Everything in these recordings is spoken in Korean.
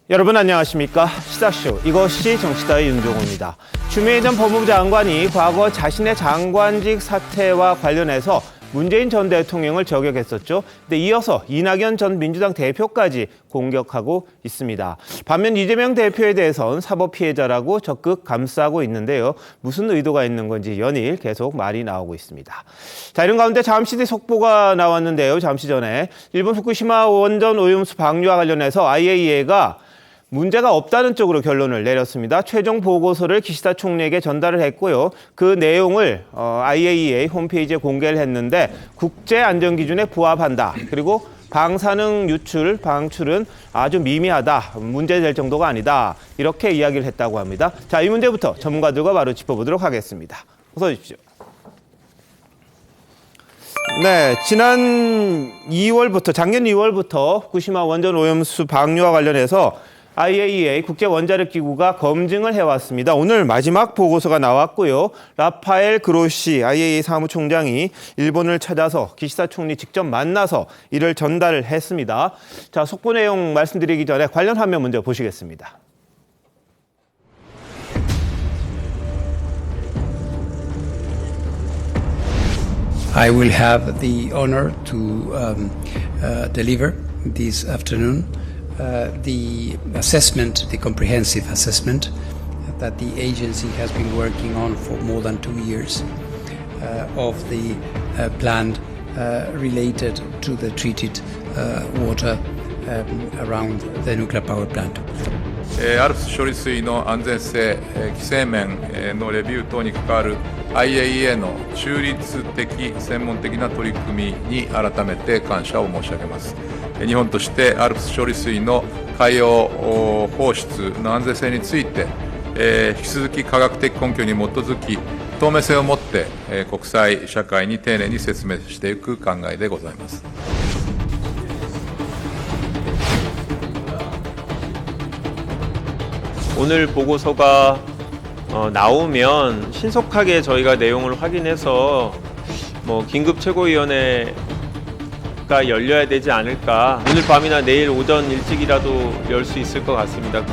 여러분 안녕하십니까? 시사쇼 이것이 정치다의 윤종호입니다. 추미애 전 법무부 장관이 과거 자신의 장관직 사퇴와 관련해서 문재인 전 대통령을 저격했었죠. 근데 이어서 이낙연 전 민주당 대표까지 공격하고 있습니다. 반면 이재명 대표에 대해선 사법 피해자라고 적극 감싸고 있는데요. 무슨 의도가 있는 건지 연일 계속 말이 나오고 있습니다. 자, 이런 가운데 잠시 뒤 속보가 나왔는데요. 잠시 전에 일본 후쿠시마 원전 오염수 방류와 관련해서 IAEA가 문제가 없다는 쪽으로 결론을 내렸습니다. 최종 보고서를 기시다 총리에게 전달을 했고요. 그 내용을 IAEA 홈페이지에 공개를 했는데 국제 안전 기준에 부합한다. 그리고 방사능 유출, 방출은 아주 미미하다. 문제될 정도가 아니다. 이렇게 이야기를 했다고 합니다. 자, 이 문제부터 전문가들과 바로 짚어보도록 하겠습니다. 어서 오십시오. 네, 작년 2월부터 후쿠시마 원전 오염수 방류와 관련해서 IAEA 국제원자력기구가 검증을 해왔습니다. 오늘 마지막 보고서가 나왔고요. 라파엘 그로시 IAEA 사무총장이 일본을 찾아서 기시다 총리 직접 만나서 이를 전달을 했습니다. 자, 속보 내용 말씀드리기 전에 관련 화면 먼저 보시겠습니다. I will have the honor to deliver this afternoon the assessment, the comprehensive assessment that the agency has been working on for more than 2 years of the plant related to the treated water around the nuclear power plant. ALPS 処理水の安全性、規制面のレビュー等に関わる IAEA の中立的専門的な取り組みに改めて感謝を申し上げます。日本として ALPS 処理水の海洋放出の安全性について、引き続き科学的根拠に基づき透明性を持って、国際社会に丁寧に説明していく考えでございます。 오늘 보고서가 나오면 신속하게 저희가 내용을 확인해서 긴급 최고위원회가 열려야 되지 않을까. 오늘 밤이나 내일 오전 일찍이라도 열 수 있을 것 같습니다.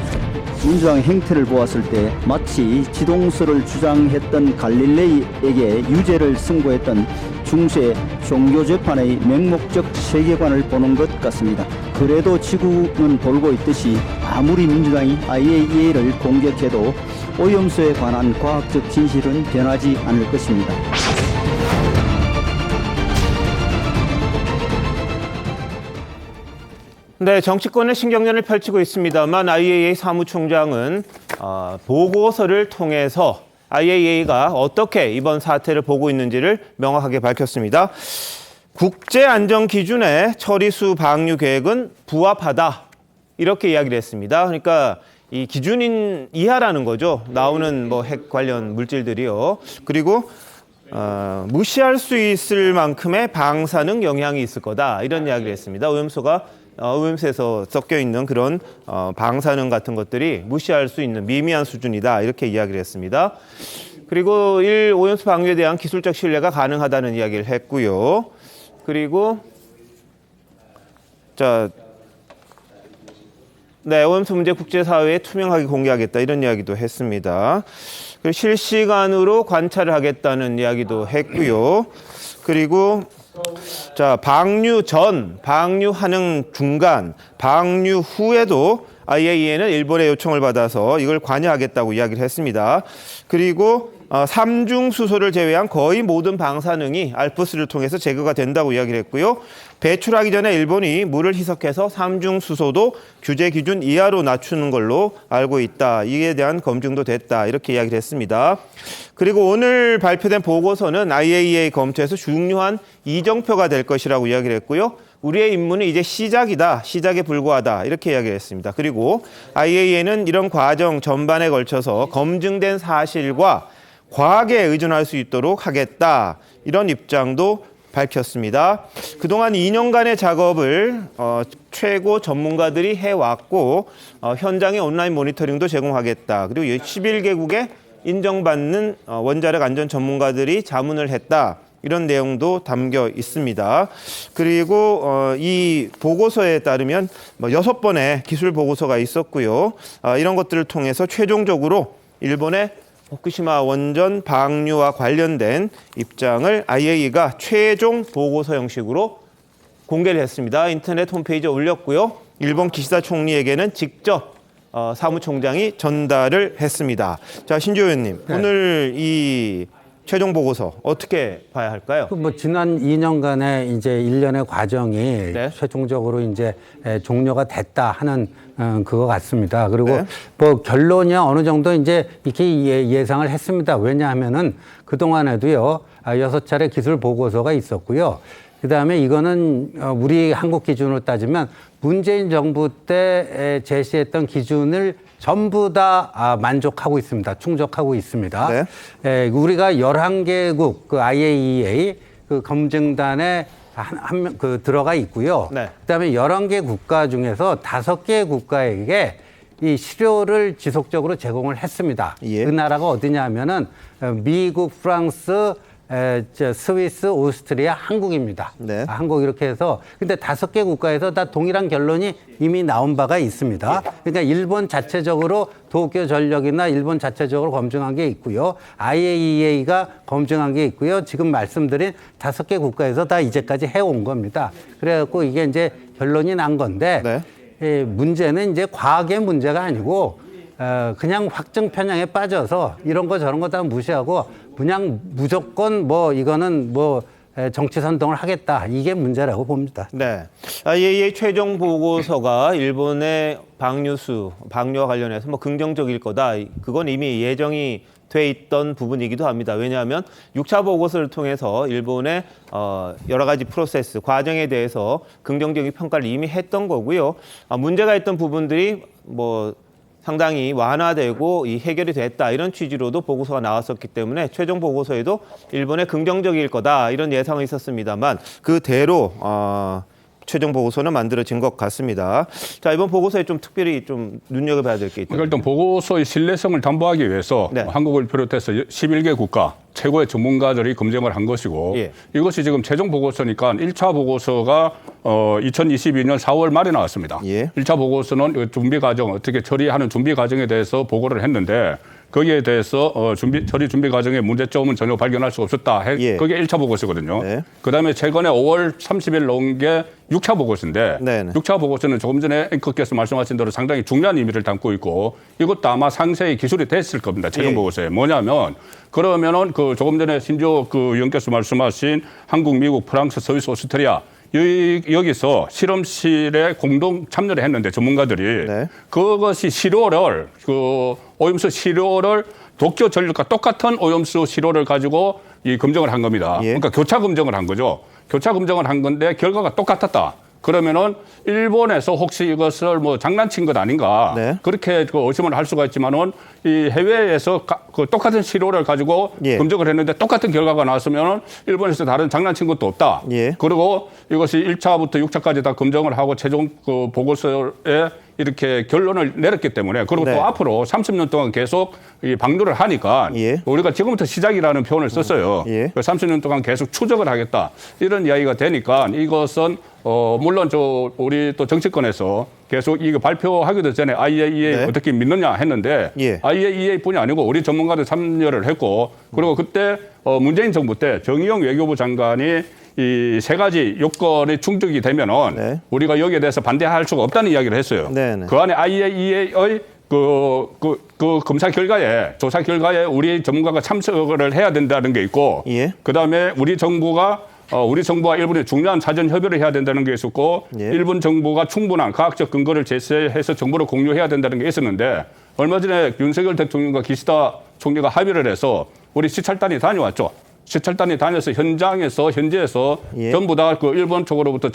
민주당의 행태를 보았을 때 마치 지동설을 주장했던 갈릴레이에게 유죄를 선고했던 중세 종교재판의 맹목적 세계관을 보는 것 같습니다. 그래도 지구는 돌고 있듯이 아무리 민주당이 IAEA를 공격해도 오염수에 관한 과학적 진실은 변하지 않을 것입니다. 네, 정치권의 신경전을 펼치고 있습니다만 IAEA 사무총장은 보고서를 통해서 IAEA가 어떻게 이번 사태를 보고 있는지를 명확하게 밝혔습니다. 국제안전기준의 처리수 방류 계획은 부합하다. 이렇게 이야기를 했습니다. 그러니까 이 기준인 이하라는 거죠. 나오는 핵 관련 물질들이요. 그리고 무시할 수 있을 만큼의 방사능 영향이 있을 거다. 이런 이야기를 했습니다. 오염수에서 섞여 있는 그런 방사능 같은 것들이 무시할 수 있는 미미한 수준이다. 이렇게 이야기를 했습니다. 그리고 오염수 방류에 대한 기술적 신뢰가 가능하다는 이야기를 했고요. 그리고 오염수 문제 국제사회에 투명하게 공개하겠다. 이런 이야기도 했습니다. 그리고 실시간으로 관찰을 하겠다는 이야기도 했고요. 그리고 방류 전, 방류하는 중간, 방류 후에도 IAEA는 일본의 요청을 받아서 이걸 관여하겠다고 이야기를 했습니다. 그리고 삼중수소를 제외한 거의 모든 방사능이 알프스를 통해서 제거가 된다고 이야기를 했고요. 배출하기 전에 일본이 물을 희석해서 삼중수소도 규제 기준 이하로 낮추는 걸로 알고 있다. 이에 대한 검증도 됐다. 이렇게 이야기를 했습니다. 그리고 오늘 발표된 보고서는 IAEA 검토에서 중요한 이정표가 될 것이라고 이야기를 했고요. 우리의 임무는 이제 시작이다. 시작에 불과하다. 이렇게 이야기를 했습니다. 그리고 IAEA는 이런 과정 전반에 걸쳐서 검증된 사실과 과학에 의존할 수 있도록 하겠다. 이런 입장도 밝혔습니다. 그동안 2년간의 작업을 최고 전문가들이 해왔고 현장의 온라인 모니터링도 제공하겠다. 그리고 11개국의 인정받는 원자력 안전 전문가들이 자문을 했다. 이런 내용도 담겨 있습니다. 그리고 이 보고서에 따르면 뭐 6번의 기술 보고서가 있었고요. 이런 것들을 통해서 최종적으로 일본의 후쿠시마 원전 방류와 관련된 입장을 IAEA가 최종 보고서 형식으로 공개를 했습니다. 인터넷 홈페이지에 올렸고요. 일본 기시다 총리에게는 직접 사무총장이 전달을 했습니다. 자, 신조 의원님, 오늘 이 최종 보고서 어떻게 봐야 할까요? 뭐 지난 2년간의 이제 일련의 과정이 네. 최종적으로 이제 종료가 됐다 하는 그거 같습니다. 그리고 네. 뭐 결론이 어느 정도 이제 이렇게 예상을 했습니다. 왜냐하면은 그 동안에도요 6차례 기술 보고서가 있었고요. 그다음에 이거는 우리 한국 기준으로 따지면 문재인 정부 때 제시했던 기준을 전부 다 만족하고 있습니다. 충족하고 있습니다. 네. 우리가 11개국 그 IAEA 그 검증단에 그 들어가 있고요. 네. 그다음에 11개 국가 중에서 5개 국가에게 이 시료를 지속적으로 제공을 했습니다. 예. 그 나라가 어디냐면은 미국, 프랑스, 스위스, 오스트리아, 한국입니다. 네. 한국 이렇게 해서 근데 5개 국가에서 다 동일한 결론이 이미 나온 바가 있습니다. 그러니까 일본 자체적으로 도쿄 전력이나 일본 자체적으로 검증한 게 있고요. IAEA가 검증한 게 있고요. 지금 말씀드린 5개 국가에서 다 이제까지 해온 겁니다. 그래갖고 이게 이제 결론이 난 건데 네. 문제는 이제 과학의 문제가 아니고 그냥 확증 편향에 빠져서 이런 거 저런 거 다 무시하고 그냥 무조건 뭐 이거는 뭐 정치 선동을 하겠다 이게 문제라고 봅니다. 네. IAEA 최종 보고서가 일본의 방류와 관련해서 뭐 긍정적일 거다. 그건 이미 예정이 돼 있던 부분이기도 합니다. 왜냐하면 6차 보고서를 통해서 일본의 여러 가지 프로세스, 과정에 대해서 긍정적인 평가를 이미 했던 거고요. 문제가 있던 부분들이 뭐 상당히 완화되고 이 해결이 됐다 이런 취지로도 보고서가 나왔었기 때문에 최종 보고서에도 일본의 긍정적일 거다 이런 예상이 있었습니다만 그대로 최종 보고서는 만들어진 것 같습니다. 자, 이번 보고서에 좀 특별히 좀 눈여겨봐야 될 게 있다. 일단 보고서의 신뢰성을 담보하기 위해서 네. 한국을 비롯해서 11개 국가 최고의 전문가들이 검증을 한 것이고 예. 이것이 지금 최종 보고서니까 1차 보고서가 2022년 4월 말에 나왔습니다. 예. 1차 보고서는 준비 과정, 어떻게 처리하는 준비 과정에 대해서 보고를 했는데 거기에 대해서 처리 준비 과정에 문제점은 전혀 발견할 수 없었다. 예. 그게 1차 보고서거든요. 네. 그다음에 최근에 5월 30일 나온 게 6차 보고서인데 네네. 6차 보고서는 조금 전에 앵커께서 말씀하신 대로 상당히 중요한 의미를 담고 있고 이것도 아마 상세히 기술이 됐을 겁니다. 최종 예. 보고서에. 뭐냐면 그러면은 그 조금 전에 신조 그 의원께서 말씀하신 한국, 미국, 프랑스, 스위스, 오스트리아 여기서 실험실에 공동 참여를 했는데 전문가들이 네. 그것이 시료를 그 오염수 시료를 도쿄 전력과 똑같은 오염수 시료를 가지고 이 검증을 한 겁니다. 예. 그러니까 교차 검증을 한 거죠. 교차 검증을 한 건데 결과가 똑같았다. 그러면은 일본에서 혹시 이것을 뭐 장난친 것 아닌가 네. 그렇게 그 의심을 할 수가 있지만은 이 해외에서 그 똑같은 시료를 가지고 예. 검증을 했는데 똑같은 결과가 나왔으면은 일본에서 다른 장난친 것도 없다. 예. 그리고 이것이 1차부터 6차까지 다 검증을 하고 최종 그 보고서에 이렇게 결론을 내렸기 때문에 그리고 네. 또 앞으로 30년 동안 계속 이 방류를 하니까 예. 우리가 지금부터 시작이라는 표현을 썼어요. 예. 30년 동안 계속 추적을 하겠다. 이런 이야기가 되니까 이것은 물론 우리 또 정치권에서 계속 이거 발표하기도 전에 IAEA 네. 어떻게 믿느냐 했는데 예. IAEA뿐이 아니고 우리 전문가들 참여를 했고 그리고 그때 문재인 정부 때 정의용 외교부 장관이 이 3가지 요건이 충족이 되면은 네. 우리가 여기에 대해서 반대할 수가 없다는 이야기를 했어요. 네네. 그 안에 IAEA의 그 검사 결과에 조사 결과에 우리 전문가가 참석을 해야 된다는 게 있고 예. 그다음에 우리 정부와 일본의 중요한 사전 협의를 해야 된다는 게 있었고 예. 일본 정부가 충분한 과학적 근거를 제시해서 정보를 공유해야 된다는 게 있었는데 얼마 전에 윤석열 대통령과 기시다 총리가 합의를 해서 우리 시찰단이 다녀왔죠. 시찰단이 다녀서 현지에서 예. 전부 다 그 일본 쪽으로부터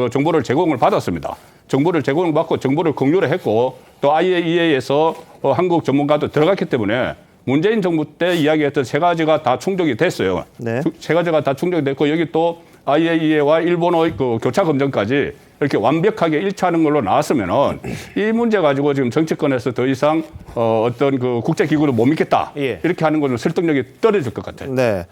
정보를 제공을 받았습니다. 정보를 제공을 받고 정보를 공유를 했고 또 IAEA에서 한국 전문가도 들어갔기 때문에 문재인 정부 때 이야기했던 3가지가 다 충족이 됐어요. 네. 3가지가 다 충족이 됐고 여기 또 IAEA와 일본의 그 교차 검증까지 이렇게 완벽하게 일치하는 걸로 나왔으면은 이 문제 가지고 지금 정치권에서 더 이상 어떤 그 국제기구를 못 믿겠다. 예. 이렇게 하는 것은 설득력이 떨어질 것 같아요. 네.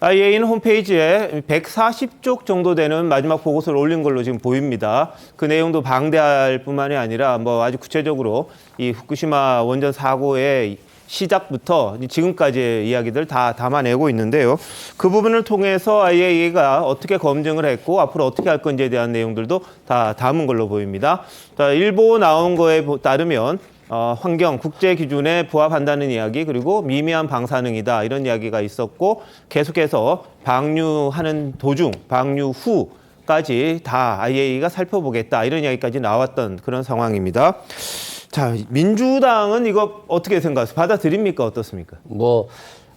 IAEA는 홈페이지에 140쪽 정도 되는 마지막 보고서를 올린 걸로 지금 보입니다. 그 내용도 방대할 뿐만이 아니라 뭐 아주 구체적으로 이 후쿠시마 원전 사고의 시작부터 지금까지의 이야기들 다 담아내고 있는데요. 그 부분을 통해서 IAEA가 어떻게 검증을 했고 앞으로 어떻게 할 건지에 대한 내용들도 다 담은 걸로 보입니다. 자, 일보 나온 거에 따르면 환경, 국제 기준에 부합한다는 이야기 그리고 미미한 방사능이다 이런 이야기가 있었고 계속해서 방류하는 도중, 방류 후까지 다 IAEA가 살펴보겠다 이런 이야기까지 나왔던 그런 상황입니다. 자, 민주당은 이거 어떻게 생각하세요? 받아들입니까? 어떻습니까? 뭐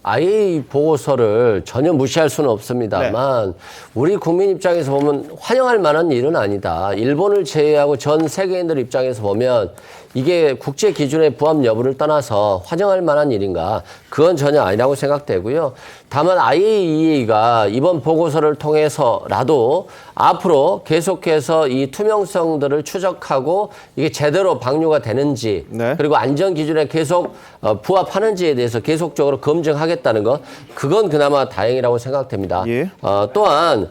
IAEA 보고서를 전혀 무시할 수는 없습니다만 우리 국민 입장에서 보면 환영할 만한 일은 아니다. 일본을 제외하고 전 세계인들 입장에서 보면 이게 국제 기준의 부합 여부를 떠나서 환영할 만한 일인가? 그건 전혀 아니라고 생각되고요. 다만 IAEA가 이번 보고서를 통해서라도 앞으로 계속해서 이 투명성들을 추적하고 이게 제대로 방류가 되는지 네. 그리고 안전 기준에 계속 부합하는지에 대해서 계속적으로 검증하겠다는 것 그건 그나마 다행이라고 생각됩니다. 예. 또한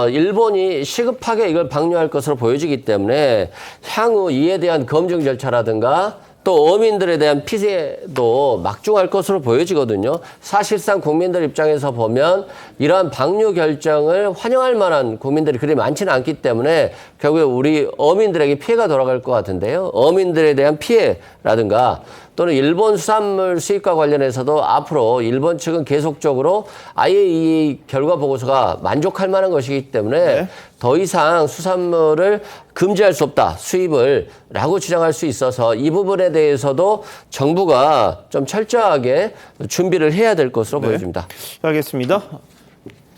일본이 시급하게 이걸 방류할 것으로 보여지기 때문에 향후 이에 대한 검증 절차라든가 또 어민들에 대한 피해도 막중할 것으로 보여지거든요. 사실상 국민들 입장에서 보면 이러한 방류 결정을 환영할 만한 국민들이 그리 많지는 않기 때문에 결국에 우리 어민들에게 피해가 돌아갈 것 같은데요. 어민들에 대한 피해라든가 또는 일본 수산물 수입과 관련해서도 앞으로 일본 측은 계속적으로 IAEA 결과 보고서가 만족할 만한 것이기 때문에 더 이상 수산물을 금지할 수 없다, 수입을 라고 주장할 수 있어서 이 부분에 대해서도 정부가 좀 철저하게 준비를 해야 될 것으로 보여집니다. 알겠습니다.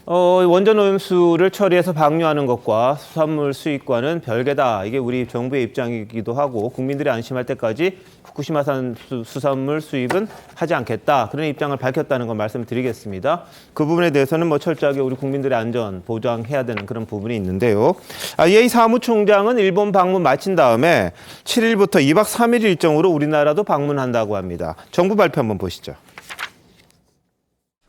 원전 오염수를 처리해서 방류하는 것과 수산물 수입과는 별개다. 이게 우리 정부의 입장이기도 하고 국민들이 안심할 때까지 후쿠시마산 수산물 수입은 하지 않겠다. 그런 입장을 밝혔다는 걸 말씀드리겠습니다. 그 부분에 대해서는 뭐 철저하게 우리 국민들의 안전 보장해야 되는 그런 부분이 있는데요. IAEA 사무총장은 일본 방문 마친 다음에 7일부터 2박 3일 일정으로 우리나라도 방문한다고 합니다. 정부 발표 한번 보시죠.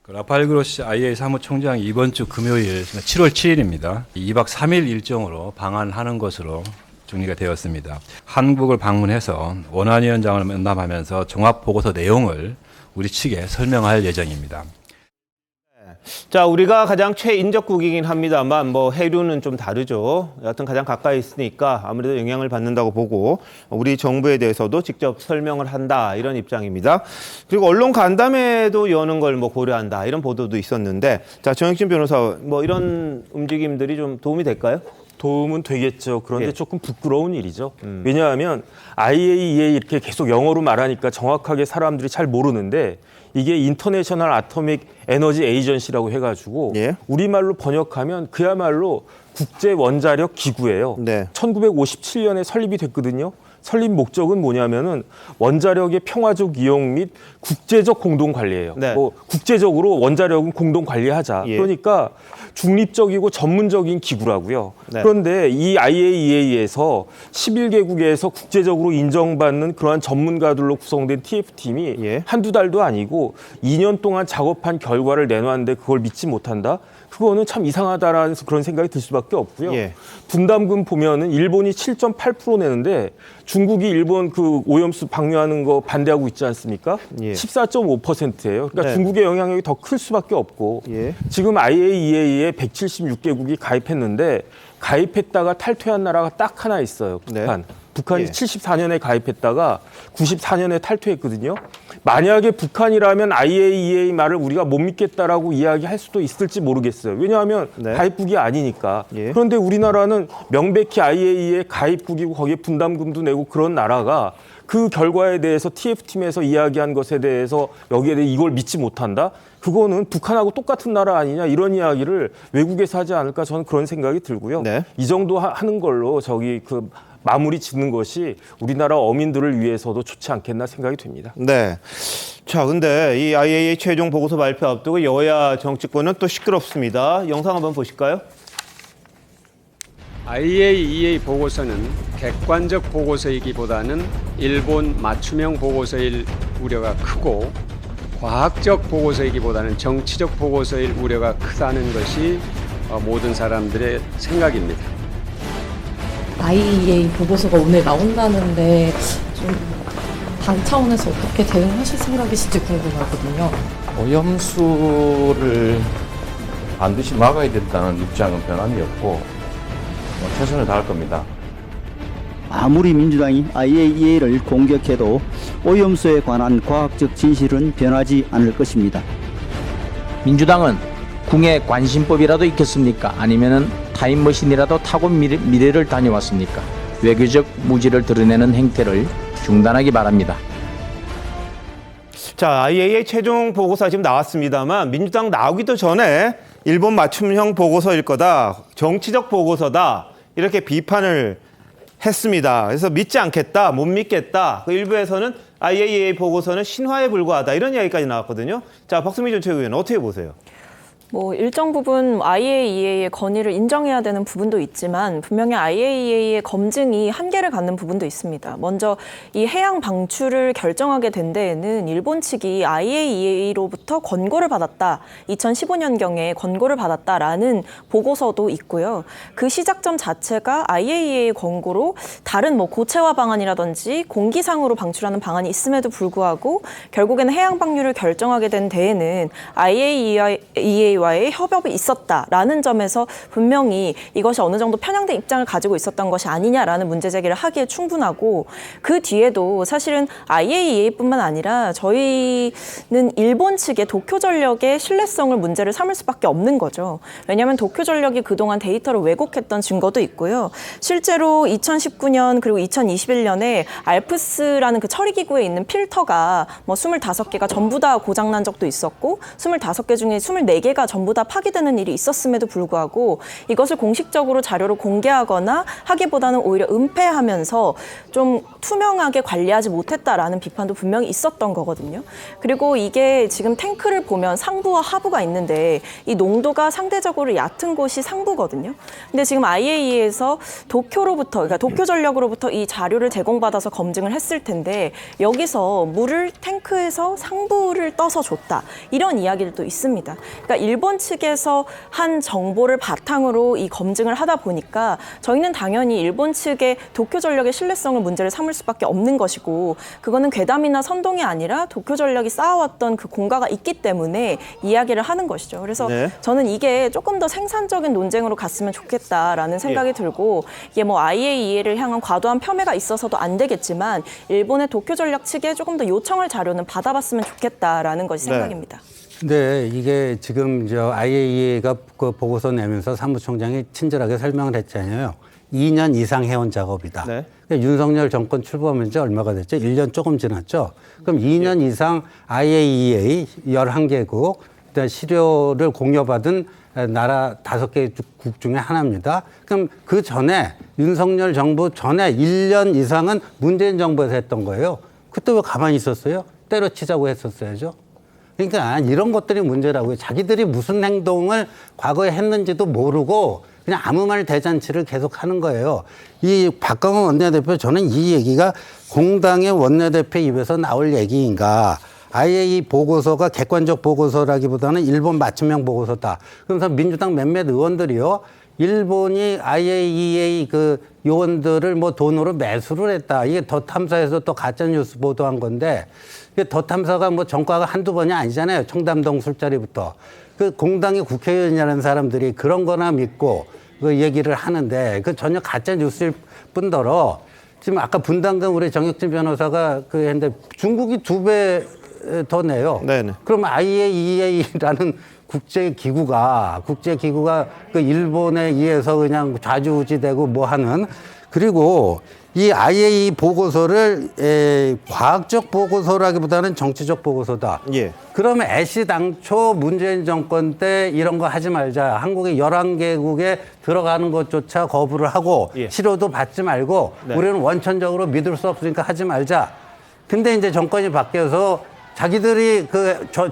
라파엘 그로시 IAEA 사무총장이 이번 주 금요일 7월 7일입니다. 2박 3일 일정으로 방한하는 것으로 정리가 되었습니다. 한국을 방문해서 원안위원장을 면담하면서 종합보고서 내용을 우리 측에 설명할 예정입니다. 자, 우리가 가장 최인접국이긴 합니다만 뭐 해류는 좀 다르죠. 여하튼 가장 가까이 있으니까 아무래도 영향을 받는다고 보고 우리 정부에 대해서도 직접 설명을 한다 이런 입장입니다. 그리고 언론 간담회도 여는 걸 뭐 고려한다 이런 보도도 있었는데 자, 정혁진 변호사 뭐 이런 움직임들이 좀 도움이 될까요? 도움은 되겠죠. 그런데 예. 조금 부끄러운 일이죠. 왜냐하면 IAEA 이렇게 계속 영어로 말하니까 정확하게 사람들이 잘 모르는데 이게 인터내셔널 아토믹 에너지 에이전시라고 해가지고 예. 우리말로 번역하면 그야말로 국제 원자력 기구예요. 네. 1957년에 설립이 됐거든요. 설립 목적은 뭐냐면은 원자력의 평화적 이용 및 국제적 공동 관리예요. 네. 뭐 국제적으로 원자력은 공동 관리하자. 예. 그러니까 중립적이고 전문적인 기구라고요. 네. 그런데 이 IAEA에서 11개국에서 국제적으로 인정받는 그러한 전문가들로 구성된 TF팀이 예. 한두 달도 아니고 2년 동안 작업한 결과를 내놨는데 그걸 믿지 못한다? 그거는 참 이상하다라는 그런 생각이 들 수밖에 없고요. 예. 분담금 보면은 일본이 7.8% 내는데 중국이 일본 그 오염수 방류하는 거 반대하고 있지 않습니까? 예. 14.5%예요. 그러니까 네. 중국의 영향력이 더 클 수밖에 없고 예. 지금 IAEA에 176개국이 가입했는데 가입했다가 탈퇴한 나라가 딱 하나 있어요. 북한. 네. 북한이 예. 74년에 가입했다가 94년에 탈퇴했거든요. 만약에 북한이라면 IAEA 말을 우리가 못 믿겠다라고 이야기할 수도 있을지 모르겠어요. 왜냐하면 네. 가입국이 아니니까. 예. 그런데 우리나라는 명백히 IAEA 가입국이고 거기에 분담금도 내고 그런 나라가 그 결과에 대해서 TF팀에서 이야기한 것에 대해서 여기에 대해 이걸 믿지 못한다? 그거는 북한하고 똑같은 나라 아니냐 이런 이야기를 외국에서 하지 않을까 저는 그런 생각이 들고요. 네. 이 정도 하는 걸로 마무리 짓는 것이 우리나라 어민들을 위해서도 좋지 않겠나 생각이 됩니다. 네. 자, 근데 이 IAEA 최종 보고서 발표 앞두고 여야 정치권은 또 시끄럽습니다. 영상 한번 보실까요? IAEA 보고서는 객관적 보고서이기보다는 일본 맞춤형 보고서일 우려가 크고 과학적 보고서이기보다는 정치적 보고서일 우려가 크다는 것이 모든 사람들의 생각입니다. IAEA 보고서가 오늘 나온다는데 좀 당 차원에서 어떻게 대응하실 생각이신지 궁금하거든요. 오염수를 반드시 막아야 된다는 입장은 변함이 없고 최선을 다할 겁니다. 아무리 민주당이 IAEA를 공격해도 오염수에 관한 과학적 진실은 변하지 않을 것입니다. 민주당은 궁예 관심법이라도 있겠습니까? 아니면은 타임머신이라도 타고 미래를 다녀왔습니까? 외교적 무지를 드러내는 행태를 중단하기 바랍니다. 자, IAEA 최종 보고서 지금 나왔습니다만 민주당 나오기도 전에 일본 맞춤형 보고서일 거다, 정치적 보고서다 이렇게 비판을 했습니다. 그래서 믿지 않겠다, 못 믿겠다. 그 일부에서는 IAEA 보고서는 신화에 불과하다 이런 이야기까지 나왔거든요. 자, 박수미 전 최고위원 어떻게 보세요? 일정 부분 IAEA의 건의를 인정해야 되는 부분도 있지만 분명히 IAEA의 검증이 한계를 갖는 부분도 있습니다. 먼저 이 해양 방출을 결정하게 된 데에는 일본 측이 IAEA로부터 권고를 받았다. 2015년경에 권고를 받았다라는 보고서도 있고요. 그 시작점 자체가 IAEA의 권고로 다른 고체화 방안이라든지 공기상으로 방출하는 방안이 있음에도 불구하고 결국에는 해양 방류를 결정하게 된 데에는 IAEA와의 협업이 있었다라는 점에서 분명히 이것이 어느 정도 편향된 입장을 가지고 있었던 것이 아니냐라는 문제 제기를 하기에 충분하고, 그 뒤에도 사실은 IAEA뿐만 아니라 저희는 일본 측의 도쿄전력의 신뢰성을 문제를 삼을 수밖에 없는 거죠. 왜냐하면 도쿄전력이 그동안 데이터를 왜곡했던 증거도 있고요. 실제로 2019년 그리고 2021년에 알프스라는 그 처리기구에 있는 필터가 25개가 전부 다 고장난 적도 있었고 25개 중에 24개가 전부 다 파기되는 일이 있었음에도 불구하고 이것을 공식적으로 자료로 공개하거나 하기보다는 오히려 은폐하면서 좀 투명하게 관리하지 못했다라는 비판도 분명히 있었던 거거든요. 그리고 이게 지금 탱크를 보면 상부와 하부가 있는데 이 농도가 상대적으로 얕은 곳이 상부거든요. 근데 지금 IAEA에서 그러니까 도쿄전력으로부터 이 자료를 제공받아서 검증을 했을 텐데 여기서 물을 탱크에서 상부를 떠서 줬다. 이런 이야기들도 있습니다. 그러니까 일본 측에서 한 정보를 바탕으로 이 검증을 하다 보니까 저희는 당연히 일본 측의 도쿄전력의 신뢰성을 문제를 삼을 수밖에 없는 것이고, 그거는 괴담이나 선동이 아니라 도쿄전력이 쌓아왔던 그 공가가 있기 때문에 이야기를 하는 것이죠. 그래서 저는 이게 조금 더 생산적인 논쟁으로 갔으면 좋겠다라는 생각이 들고, 이게 IAEA를 향한 과도한 폄훼가 있어서도 안 되겠지만 일본의 도쿄전력 측에 조금 더 요청할 자료는 받아봤으면 좋겠다라는 것이 생각입니다. 네, 이게 지금 IAEA가 그 보고서 내면서 사무총장이 친절하게 설명을 했잖아요. 2년 이상 해온 작업이다. 네. 그러니까 윤석열 정권 출범한 지 얼마가 됐죠? 1년 조금 지났죠. 그럼 2년 이상 IAEA 11개국 시료를 공여받은 나라 5개국 중에 하나입니다. 그럼 그 전에 윤석열 정부 전에 1년 이상은 문재인 정부에서 했던 거예요. 그때 왜 가만히 있었어요? 때려치자고 했었어야죠. 그러니까 이런 것들이 문제라고요. 자기들이 무슨 행동을 과거에 했는지도 모르고 그냥 아무 말 대잔치를 계속 하는 거예요. 이 박강원 원내대표, 저는 이 얘기가 공당의 원내대표 입에서 나올 얘기인가. IAEA 보고서가 객관적 보고서라기보다는 일본 맞춤형 보고서다. 그래서 민주당 몇몇 의원들이요, 일본이 IAEA 그 요원들을 돈으로 매수를 했다. 이게 더 탐사에서 또 가짜뉴스 보도한 건데, 더 탐사가 전과가 한두 번이 아니잖아요. 청담동 술자리부터. 그 공당의 국회의원이라는 사람들이 그런 거나 믿고 그 얘기를 하는데 그 전혀 가짜뉴스일 뿐더러 지금 아까 분담금 우리 정혁진 변호사가 했는데 중국이 2배 더 내요. 네네. 그럼 IAEA라는 국제기구가 그 일본에 의해서 그냥 좌지우지되고 하는, 그리고 이 IAEA 보고서를 과학적 보고서라기보다는 정치적 보고서다. 예. 그러면 애시당초 문재인 정권 때 이런 거 하지 말자. 한국의 11개국에 들어가는 것조차 거부를 하고 치료도 받지 말고 우리는 원천적으로 믿을 수 없으니까 하지 말자. 근데 이제 정권이 바뀌어서 자기들이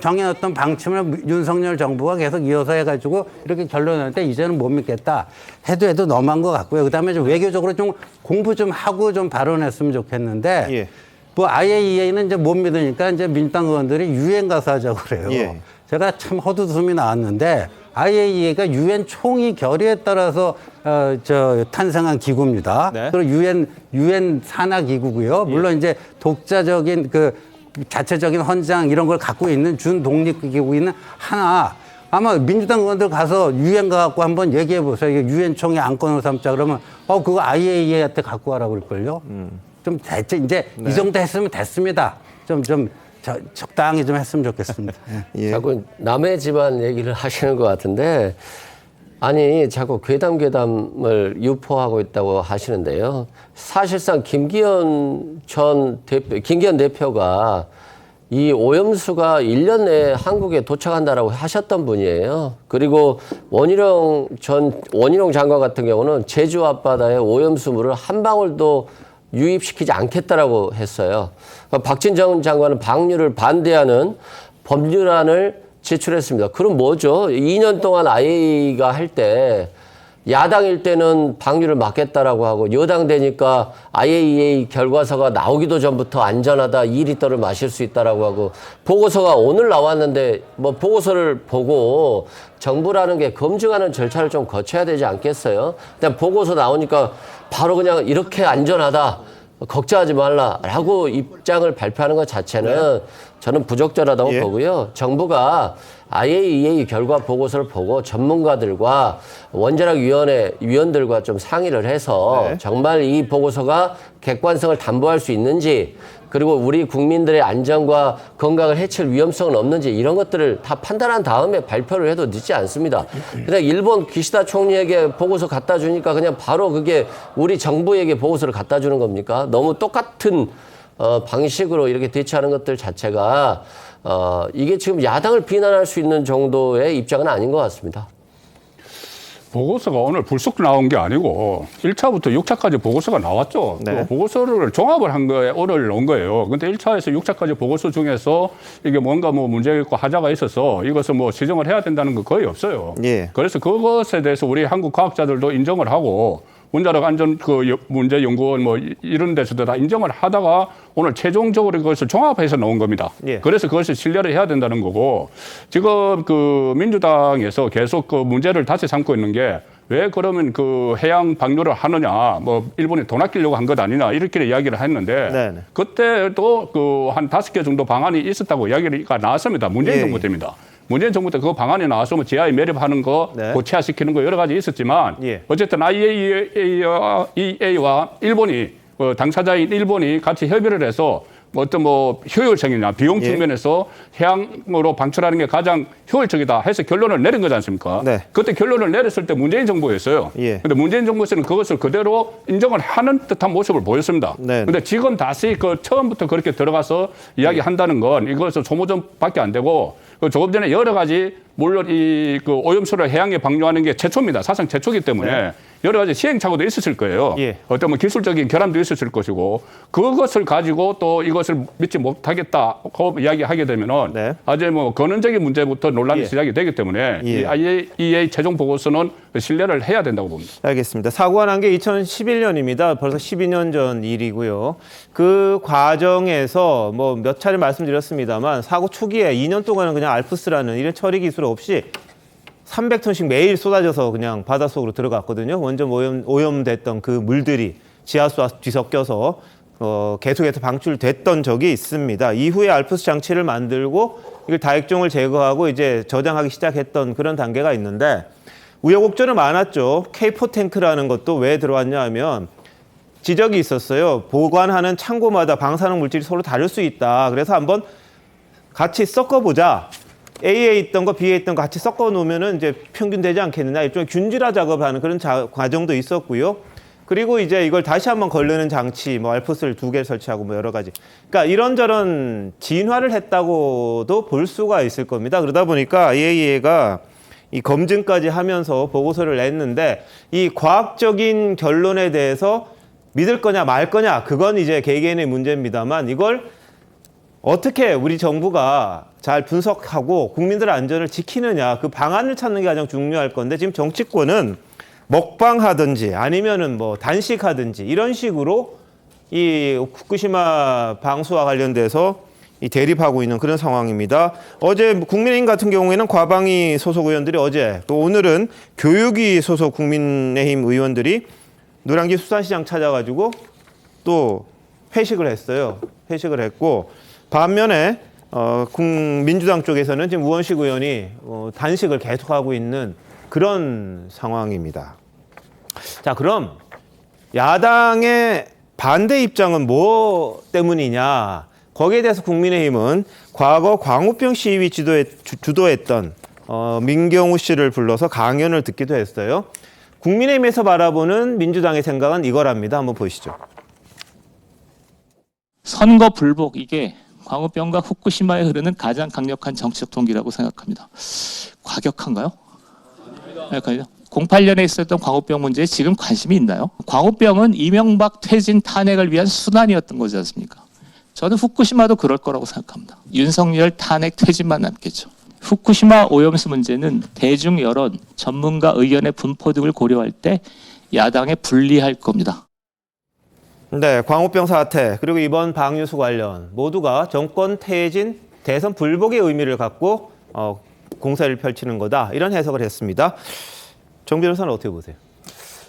정해놨던 방침을 윤석열 정부가 계속 이어서 해가지고 이렇게 결론을 때 이제는 못 믿겠다. 해도 너무한 것 같고요. 그 다음에 좀 외교적으로 좀 공부 좀 하고 좀 발언했으면 좋겠는데 예. 뭐 IAEA는 이제 못 믿으니까 이제 민주당 의원들이 유엔 가서 하자고 그래요. 예. 제가 참 헛웃음이 나왔는데 IAEA가 유엔 총회 결의에 따라서 탄생한 기구입니다. 네. 그리고 유엔 산하 기구고요. 물론 이제 독자적인 자체적인 헌장 이런 걸 갖고 있는 준독립 기구인 하나. 아마 민주당 의원들 가서 유엔 가갖고 한번 얘기해 보세요. 이게 유엔 총회 안건으로 삼자 그러면 그거 IAEA한테 갖고 와라 그럴걸요. 좀 대체 이제 네. 이 정도 했으면 됐습니다. 좀 적당히 좀 했으면 좋겠습니다. 예. 자꾸 남의 집안 얘기를 하시는 것 같은데 아니 자꾸 괴담을 유포하고 있다고 하시는데요. 사실상 김기현 대표가 이 오염수가 1년 내에 한국에 도착한다라고 하셨던 분이에요. 그리고 원희룡 장관 같은 경우는 제주 앞바다에 오염수물을 한 방울도 유입시키지 않겠다라고 했어요. 박진정 장관은 방류를 반대하는 법률안을 제출했습니다. 그럼 뭐죠? 2년 동안 IAEA가 할 때 야당일 때는 방류를 막겠다라고 하고 여당 되니까 IAEA 결과서가 나오기도 전부터 안전하다 2리터를 마실 수 있다라고 하고 보고서가 오늘 나왔는데 뭐 보고서를 보고 정부라는 게 검증하는 절차를 좀 거쳐야 되지 않겠어요? 그냥 보고서 나오니까 바로 그냥 이렇게 안전하다 걱정하지 말라라고 입장을 발표하는 것 자체는 저는 부적절하다고 보고요. 정부가 IAEA 결과 보고서를 보고 전문가들과 원자력 위원들과 좀 상의를 해서 정말 이 보고서가 객관성을 담보할 수 있는지 그리고 우리 국민들의 안전과 건강을 해칠 위험성은 없는지 이런 것들을 다 판단한 다음에 발표를 해도 늦지 않습니다. 그냥 일본 기시다 총리에게 보고서 갖다 주니까 그냥 바로 그게 우리 정부에게 보고서를 갖다 주는 겁니까? 너무 똑같은 방식으로 이렇게 대처하는 것들 자체가 이게 지금 야당을 비난할 수 있는 정도의 입장은 아닌 것 같습니다. 보고서가 오늘 불쑥 나온 게 아니고 1차부터 6차까지 보고서가 나왔죠. 네. 그 보고서를 종합을 한 거에 오늘 나온 거예요. 근데 1차에서 6차까지 보고서 중에서 이게 뭔가 뭐 문제가 있고 하자가 있어서 이것을 뭐 지정을 해야 된다는 거 거의 없어요. 예. 그래서 그것에 대해서 우리 한국 과학자들도 인정을 하고 원자력 안전 문제 연구원 뭐 이런 데서도 다 인정을 하다가 오늘 최종적으로 그것을 종합해서 나온 겁니다. 예. 그래서 그것을 신뢰를 해야 된다는 거고 지금 민주당에서 계속 문제를 다시 삼고 있는 게 왜 그러면 해양 방류를 하느냐, 뭐 일본이 돈 아끼려고 한 것 아니냐 이렇게 이야기를 했는데 네네. 그때도 한 5개 정도 방안이 있었다고 이야기가 나왔습니다. 문재인 정부 때입니다. 문재인 정부 때 그 방안이 나와서 뭐 지하에 매립하는 거, 고체화시키는 거 여러 가지 있었지만 어쨌든 IAEA와 일본이 당사자인 일본이 같이 협의를 해서 어떤 효율성이나 비용 측면에서 해양으로 방출하는 게 가장 효율적이다 해서 결론을 내린 거지 않습니까? 네. 그때 결론을 내렸을 때 문재인 정부였어요. 그런데 문재인 정부에서는 그것을 그대로 인정을 하는 듯한 모습을 보였습니다. 그런데 지금 다시 처음부터 그렇게 들어가서 이야기한다는 건 이것은 소모전밖에 안 되고 조금 전에 여러 가지 물론 오염수를 해양에 방류하는 게 최초입니다. 사상 최초이기 때문에 여러 가지 시행착오도 있었을 거예요. 어떤 기술적인 결함도 있었을 것이고 그것을 가지고 또 이것을 믿지 못하겠다고 이야기하게 되면은 아주 근원적인 문제부터 논란이 시작이 되기 때문에 이 IAEA 최종 보고서는 신뢰를 해야 된다고 봅니다. 알겠습니다. 사고가 난 게 2011년입니다. 벌써 12년 전 일이고요. 그 과정에서 몇 차례 말씀드렸습니다만 사고 초기에 2년 동안은 그냥 알프스라는 이런 처리 기술 없이 300톤씩 매일 쏟아져서 그냥 바닷속으로 들어갔거든요. 원전 오염됐던 그 물들이 지하수와 뒤섞여서 계속해서 방출됐던 적이 있습니다. 이후에 알프스 장치를 만들고 이걸 다액종을 제거하고 이제 저장하기 시작했던 그런 단계가 있는데 우여곡절은 많았죠. K4 탱크라는 것도 왜 들어왔냐 하면 지적이 있었어요. 보관하는 창고마다 방사능 물질이 서로 다를 수 있다. 그래서 한번 같이 섞어보자. A에 있던 거, B에 있던 거 같이 섞어 놓으면은 이제 평균 되지 않겠느냐. 일종의 균질화 작업하는 그런 과정도 있었고요. 그리고 이제 이걸 다시 한번 걸르는 장치, 알프스를 2개 설치하고 여러 가지. 그러니까 이런저런 진화를 했다고도 볼 수가 있을 겁니다. 그러다 보니까 IAEA가 이 검증까지 하면서 보고서를 냈는데 이 과학적인 결론에 대해서 믿을 거냐 말 거냐 그건 이제 개개인의 문제입니다만 이걸 어떻게 우리 정부가 잘 분석하고 국민들의 안전을 지키느냐 그 방안을 찾는 게 가장 중요할 건데 지금 정치권은 먹방하든지 아니면은 뭐 단식하든지 이런 식으로 이 후쿠시마 방수와 관련돼서 이 대립하고 있는 그런 상황입니다. 어제 국민의힘 같은 경우에는 과방위 소속 의원들이 어제 또 오늘은 교육위 소속 국민의힘 의원들이 노량진 수산시장 찾아가지고 또 회식을 했어요. 회식을 했고 반면에 민주당 쪽에서는 지금 우원식 의원이 단식을 계속하고 있는 그런 상황입니다. 자, 그럼 야당의 반대 입장은 뭐 때문이냐? 거기에 대해서 국민의힘은 과거 광우병 시위 주도했던 민경우 씨를 불러서 강연을 듣기도 했어요. 국민의힘에서 바라보는 민주당의 생각은 이거랍니다. 한번 보시죠. 선거 불복, 이게 광우병과 후쿠시마에 흐르는 가장 강력한 정치적 동기라고 생각합니다. 과격한가요? 08년에 있었던 광우병 문제에 지금 관심이 있나요? 광우병은 이명박 퇴진 탄핵을 위한 순환이었던 거지 않습니까? 저는 후쿠시마도 그럴 거라고 생각합니다. 윤석열 탄핵 퇴진만 남겠죠. 후쿠시마 오염수 문제는 대중 여론, 전문가 의견의 분포 등을 고려할 때 야당에 불리할 겁니다. 네, 광우병 사태 그리고 이번 방류수 관련 모두가 정권 퇴진, 대선 불복의 의미를 갖고 공세를 펼치는 거다 이런 해석을 했습니다. 정 변호사는 어떻게 보세요?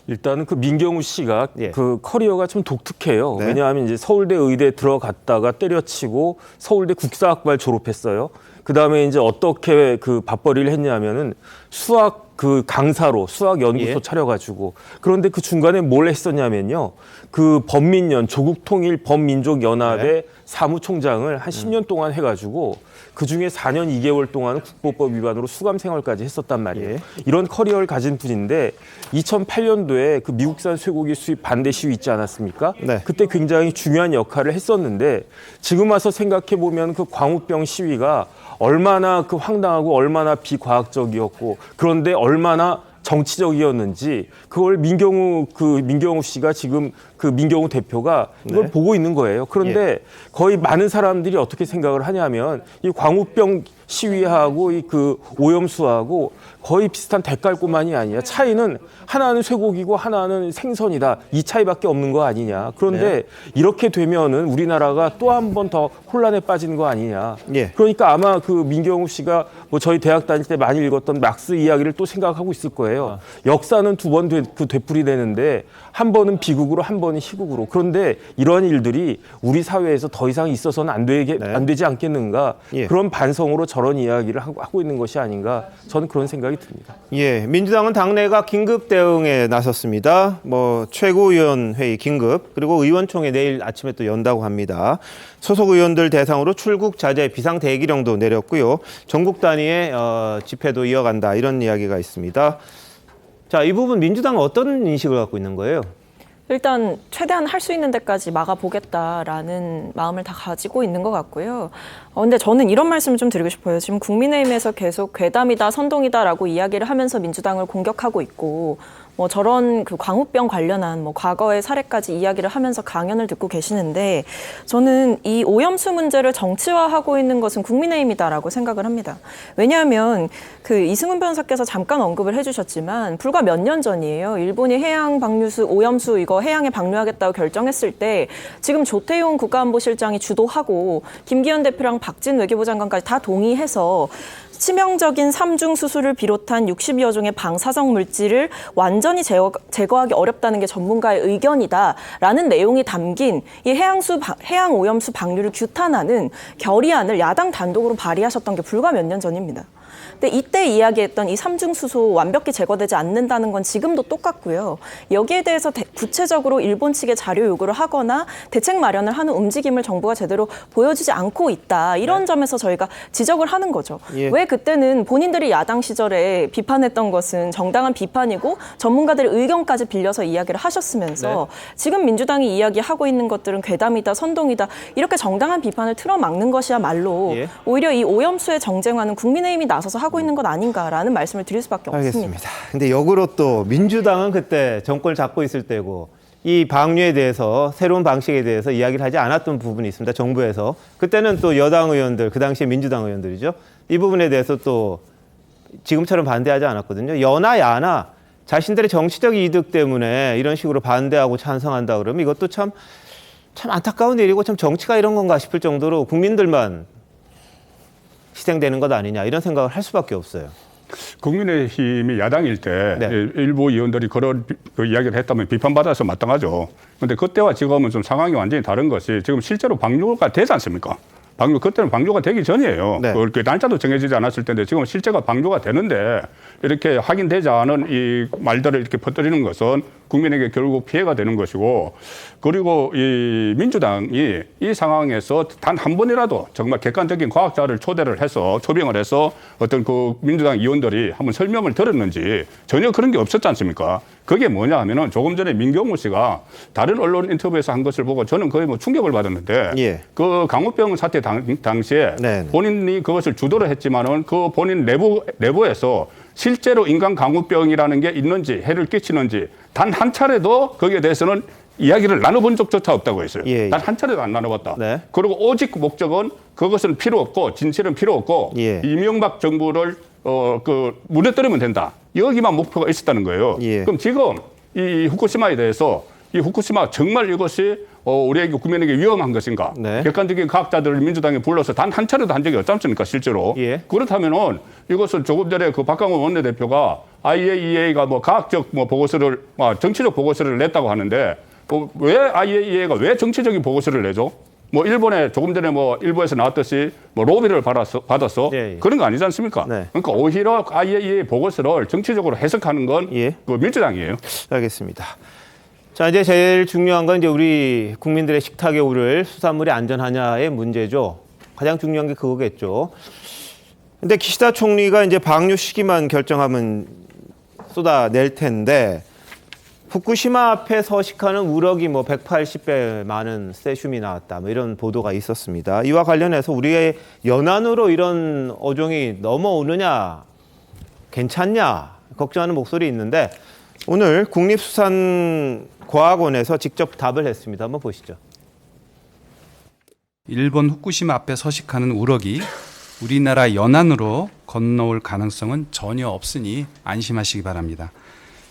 일단은 그 민경우 씨가 그 커리어가 좀 독특해요. 네. 왜냐하면 이제 서울대 의대 들어갔다가 때려치고 서울대 국사학과를 졸업했어요. 그 다음에 이제 어떻게 그 밥벌이를 했냐면은 수학 그 강사로 수학 연구소 차려가지고 그런데 그 중간에 뭘 했었냐면요. 그 범민련 조국통일 범민족연합의 사무총장을 한 10년 동안 해가지고 그 중에 4년 2개월 동안은 국보법 위반으로 수감 생활까지 했었단 말이에요. 이런 커리어를 가진 분인데 2008년도에 그 미국산 쇠고기 수입 반대 시위 있지 않았습니까? 그때 굉장히 중요한 역할을 했었는데 지금 와서 생각해 보면 그 광우병 시위가 얼마나 그 황당하고 얼마나 비과학적이었고 그런데 얼마나 정치적이었는지 그걸 민경우 씨가 지금 그 민경우 대표가 이걸 보고 있는 거예요. 그런데 거의 많은 사람들이 어떻게 생각을 하냐면 이 광우병 시위하고 이 그 오염수하고 거의 비슷한 대깔꼬만이 아니야. 차이는 하나는 쇠고기고 하나는 생선이다. 이 차이밖에 없는 거 아니냐. 그런데 이렇게 되면은 우리나라가 또 한 번 더 혼란에 빠지는 거 아니냐. 그러니까 아마 그 민경우 씨가 뭐 저희 대학 다닐 때 많이 읽었던 막스 이야기를 또 생각하고 있을 거예요. 역사는 두 번 되풀이되는데 한 번은 비극으로 한 번은 희극으로. 그런데 이런 일들이 우리 사회에서 더 이상 있어서는 안 되지 않겠는가. 그런 반성으로 저런 이야기를 하고 있는 것이 아닌가. 저는 그런 생각이 듭니다. 민주당은 당내가 긴급 대응에 나섰습니다. 뭐 최고위원회의 긴급 그리고 의원총회 내일 아침에 또 연다고 합니다. 소속 의원들 대상으로 출국 자제 비상 대기령도 내렸고요. 전국 단위의 집회도 이어간다 이런 이야기가 있습니다. 자, 이 부분 민주당은 어떤 인식을 갖고 있는 거예요? 일단 최대한 할 수 있는 데까지 막아보겠다라는 마음을 다 가지고 있는 것 같고요. 근데 저는 이런 말씀을 좀 드리고 싶어요. 지금 국민의힘에서 계속 괴담이다, 선동이다라고 이야기를 하면서 민주당을 공격하고 있고 뭐 저런 그 광우병 관련한 뭐 과거의 사례까지 이야기를 하면서 강연을 듣고 계시는데 저는 이 오염수 문제를 정치화하고 있는 것은 국민의힘이다라고 생각을 합니다. 왜냐하면 그 이승훈 변호사께서 잠깐 언급을 해주셨지만 불과 몇 년 전이에요. 일본이 해양 방류수 오염수 이거 해양에 방류하겠다고 결정했을 때 지금 조태용 국가안보실장이 주도하고 김기현 대표랑 박진 외교부 장관까지 다 동의해서 치명적인 삼중 수소를 비롯한 60여 종의 방사성 물질을 완전히 제거하기 어렵다는 게 전문가의 의견이다라는 내용이 담긴 이 해양 오염수 방류를 규탄하는 결의안을 야당 단독으로 발의하셨던 게 불과 몇 년 전입니다. 근데 이때 이야기했던 이 삼중수소 완벽히 제거되지 않는다는 건 지금도 똑같고요. 여기에 대해서 구체적으로 일본 측에 자료 요구를 하거나 대책 마련을 하는 움직임을 정부가 제대로 보여주지 않고 있다. 이런 점에서 저희가 지적을 하는 거죠. 왜 그때는 본인들이 야당 시절에 비판했던 것은 정당한 비판이고 전문가들의 의견까지 빌려서 이야기를 하셨으면서 지금 민주당이 이야기하고 있는 것들은 괴담이다, 선동이다 이렇게 정당한 비판을 틀어막는 것이야말로 오히려 이 오염수의 정쟁화는 국민의힘이 나서서 하고 있는 것 아닌가라는 말씀을 드릴 수밖에 없습니다. 알겠습니다. 근데 역으로 또 민주당은 그때 정권을 잡고 있을 때고 이 방류에 대해서 새로운 방식에 대해서 이야기를 하지 않았던 부분이 있습니다. 정부에서. 그때는 또 여당 의원들, 그 당시에 민주당 의원들이죠. 이 부분에 대해서 또 지금처럼 반대하지 않았거든요. 여나 야나 자신들의 정치적 이득 때문에 이런 식으로 반대하고 찬성한다 그러면 이것도 참 안타까운 일이고 참 정치가 이런 건가 싶을 정도로 국민들만 희생되는 것 아니냐 이런 생각을 할 수밖에 없어요. 국민의힘이 야당일 때 네. 일부 의원들이 그런 이야기를 했다면 비판받아서 마땅하죠. 그런데 그때와 지금은 좀 상황이 완전히 다른 것이 지금 실제로 방류가 되지 않습니까? 그때는 방류가 되기 전이에요. 네. 그 날짜도 정해지지 않았을 텐데 지금 실제가 방류가 되는데 이렇게 확인되지 않은 이 말들을 이렇게 퍼뜨리는 것은 국민에게 결국 피해가 되는 것이고, 그리고 이 민주당이 이 상황에서 단 한 번이라도 정말 객관적인 과학자를 초빙을 해서 어떤 그 민주당 의원들이 한번 설명을 들었는지 전혀 그런 게 없었지 않습니까? 그게 뭐냐 하면은 조금 전에 민경우 씨가 다른 언론 인터뷰에서 한 것을 보고 저는 거의 뭐 충격을 받았는데 예. 그 강우병 사태 당시에 네네. 본인이 그것을 주도를 했지만은 그 본인 내부에서 실제로 인간 강우병이라는 게 있는지 해를 끼치는지 단 한 차례도 거기에 대해서는 이야기를 나눠본 적조차 없다고 했어요. 예. 단 한 차례도 안 나눠봤다. 네. 그리고 오직 목적은 그것은 필요 없고 진실은 필요 없고 예. 이명박 정부를 무너뜨리면 된다. 여기만 목표가 있었다는 거예요. 예. 그럼 지금 이 후쿠시마에 대해서 이 후쿠시마 정말 이것이 우리에게 국민에게 위험한 것인가? 네. 객관적인 과학자들을 민주당에 불러서 단 한 차례도 한 적이 없지 않습니까? 실제로. 예. 그렇다면은 이것을 조금 전에 그 박강원 원내대표가 IAEA가 뭐 과학적 보고서를 정치적 보고서를 냈다고 하는데 왜 IAEA가 왜 정치적인 보고서를 내죠? 뭐 일본에 조금 전에 뭐 일부에서 나왔듯이 뭐 로비를 받았어 예. 그런 거 아니지 않습니까? 네. 그러니까 오히려 IAEA 보고서를 정치적으로 해석하는 건 그 민주당이에요. 알겠습니다. 자, 이제 제일 중요한 건 이제 우리 국민들의 식탁에 오를 수산물이 안전하냐의 문제죠. 가장 중요한 게 그거겠죠. 근데 기시다 총리가 이제 방류 시기만 결정하면 쏟아낼 텐데 후쿠시마 앞에 서식하는 우럭이 뭐 180배 많은 세슘이 나왔다. 뭐 이런 보도가 있었습니다. 이와 관련해서 우리의 연안으로 이런 어종이 넘어오느냐, 괜찮냐 걱정하는 목소리 있는데 오늘 국립수산과학원에서 직접 답을 했습니다. 한번 보시죠. 일본 후쿠시마 앞에 서식하는 우럭이 우리나라 연안으로 건너올 가능성은 전혀 없으니 안심하시기 바랍니다.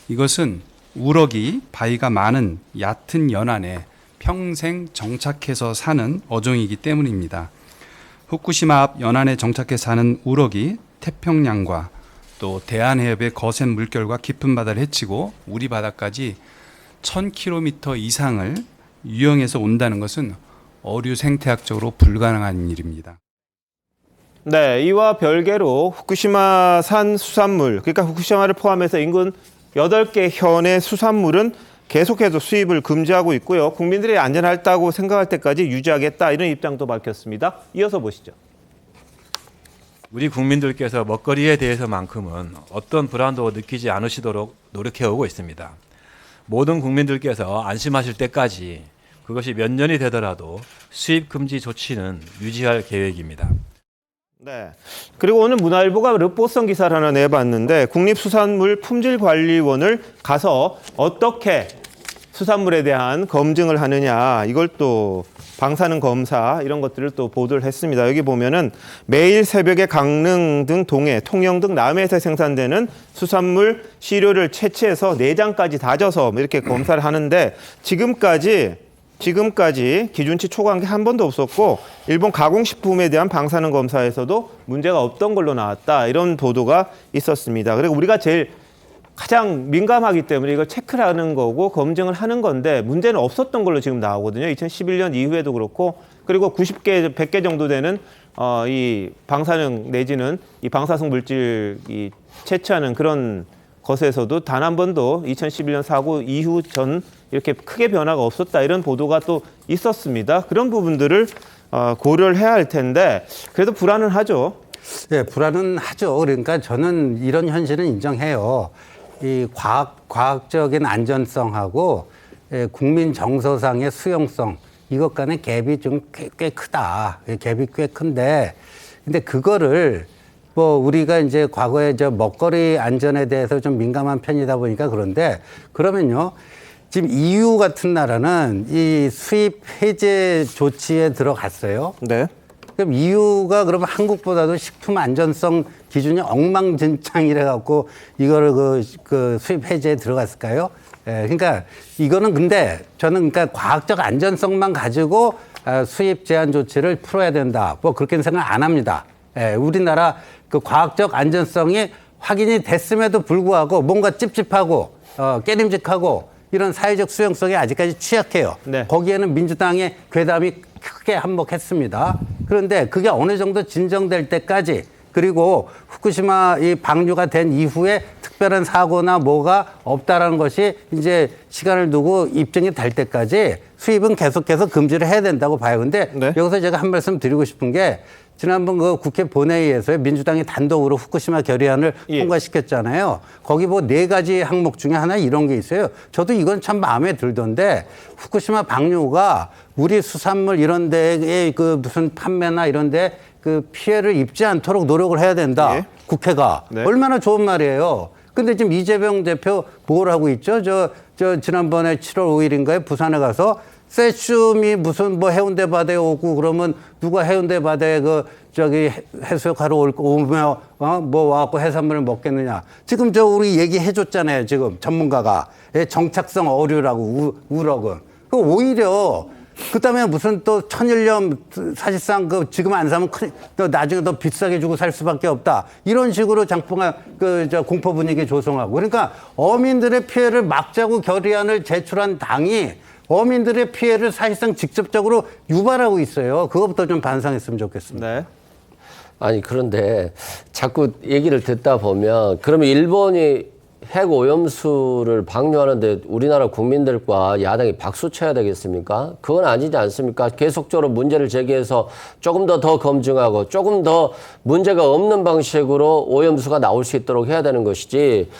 이것은 우럭이 바위가 많은 얕은 연안에 평생 정착해서 사는 어종이기 때문입니다. 후쿠시마 앞 연안에 정착해 사는 우럭이 태평양과 또 대한해협의 거센 물결과 깊은 바다를 헤치고 우리 바다까지 1000km 이상을 유영해서 온다는 것은 어류 생태학적으로 불가능한 일입니다. 네, 이와 별개로 후쿠시마산 수산물, 그러니까 후쿠시마를 포함해서 인근 8개 현의 수산물은 계속해서 수입을 금지하고 있고요. 국민들이 안전하다고 생각할 때까지 유지하겠다 이런 입장도 밝혔습니다. 이어서 보시죠. 우리 국민들께서 먹거리에 대해서만큼은 어떤 불안도 느끼지 않으시도록 노력해오고 있습니다. 모든 국민들께서 안심하실 때까지 그것이 몇 년이 되더라도 수입 금지 조치는 유지할 계획입니다. 네. 그리고 오늘 문화일보가 르포성 기사를 하나 내봤는데 국립수산물 품질관리원을 가서 어떻게 수산물에 대한 검증을 하느냐 이걸 또 방사능 검사 이런 것들을 또 보도를 했습니다. 여기 보면은 매일 새벽에 강릉 등 동해, 통영 등 남해에서 생산되는 수산물 시료를 채취해서 내장까지 다져서 이렇게 검사를 하는데 지금까지 기준치 초과한 게 한 번도 없었고 일본 가공식품에 대한 방사능 검사에서도 문제가 없던 걸로 나왔다. 이런 보도가 있었습니다. 그리고 우리가 가장 민감하기 때문에 이걸 체크를 하는 거고 검증을 하는 건데 문제는 없었던 걸로 지금 나오거든요. 2011년 이후에도 그렇고 그리고 90개, 100개 정도 되는 이 방사능 내지는 이 방사성 물질 이 채취하는 그런 것에서도 단 한 번도 2011년 사고 이후 전 이렇게 크게 변화가 없었다 이런 보도가 또 있었습니다. 그런 부분들을 고려를 해야 할 텐데 그래도 불안은 하죠. 네, 불안은 하죠. 그러니까 저는 이런 현실은 인정해요. 이 과학적인 안전성하고 국민 정서상의 수용성 이것 간의 갭이 좀 꽤 크다. 갭이 꽤 큰데 근데 그거를 뭐 우리가 이제 과거에 먹거리 안전에 대해서 좀 민감한 편이다 보니까 그런데 그러면요. 지금 EU 같은 나라는 이 수입 해제 조치에 들어갔어요. 네. 그럼 EU가 그러면 한국보다도 식품 안전성 기준이 엉망진창이래 갖고 이거를 그 수입 해제에 들어갔을까요? 예, 그러니까 이거는 근데 저는 그러니까 과학적 안전성만 가지고 수입 제한 조치를 풀어야 된다. 뭐 그렇게는 생각 안 합니다. 예, 우리나라 그 과학적 안전성이 확인이 됐음에도 불구하고 뭔가 찝찝하고 깨림직하고 이런 사회적 수용성이 아직까지 취약해요. 네. 거기에는 민주당의 괴담이 크게 한몫했습니다. 그런데 그게 어느 정도 진정될 때까지 그리고 후쿠시마 이 방류가 된 이후에 특별한 사고나 뭐가 없다라는 것이 이제 시간을 두고 입증이 될 때까지 수입은 계속해서 금지를 해야 된다고 봐요. 근데 여기서 제가 한 말씀 드리고 싶은 게 지난번 그 국회 본회의에서 민주당이 단독으로 후쿠시마 결의안을 통과시켰잖아요. 거기 뭐 4가지 항목 중에 하나 이런 게 있어요. 저도 이건 참 마음에 들던데 후쿠시마 방류가 우리 수산물 이런 데에 그 무슨 판매나 이런 데 그 피해를 입지 않도록 노력을 해야 된다. 국회가. 얼마나 좋은 말이에요. 근데 지금 이재명 대표 뭘 하고 있죠? 저 지난번에 7월 5일인가에 부산에 가서 세슘이 무슨 뭐 해운대 바다에 오고 그러면 누가 해운대 바다에 해수욕하러 오면 뭐 와갖고 해산물을 먹겠느냐. 지금 우리 얘기해 줬잖아요. 지금 전문가가. 정착성 어류라고 우럭은. 그 오히려 그다음에 무슨 또 천일염 사실상 지금 안 사면 또 나중에 더 비싸게 주고 살 수밖에 없다. 이런 식으로 장풍아 공포 분위기 조성하고. 그러니까 어민들의 피해를 막자고 결의안을 제출한 당이 어민들의 피해를 사실상 직접적으로 유발하고 있어요. 그것부터 좀 반성했으면 좋겠습니다. 네. 아니 그런데 자꾸 얘기를 듣다 보면 그러면 일본이 핵 오염수를 방류하는데 우리나라 국민들과 야당이 박수 쳐야 되겠습니까? 그건 아니지 않습니까? 계속적으로 문제를 제기해서 조금 더 검증하고 조금 더 문제가 없는 방식으로 오염수가 나올 수 있도록 해야 되는 것이지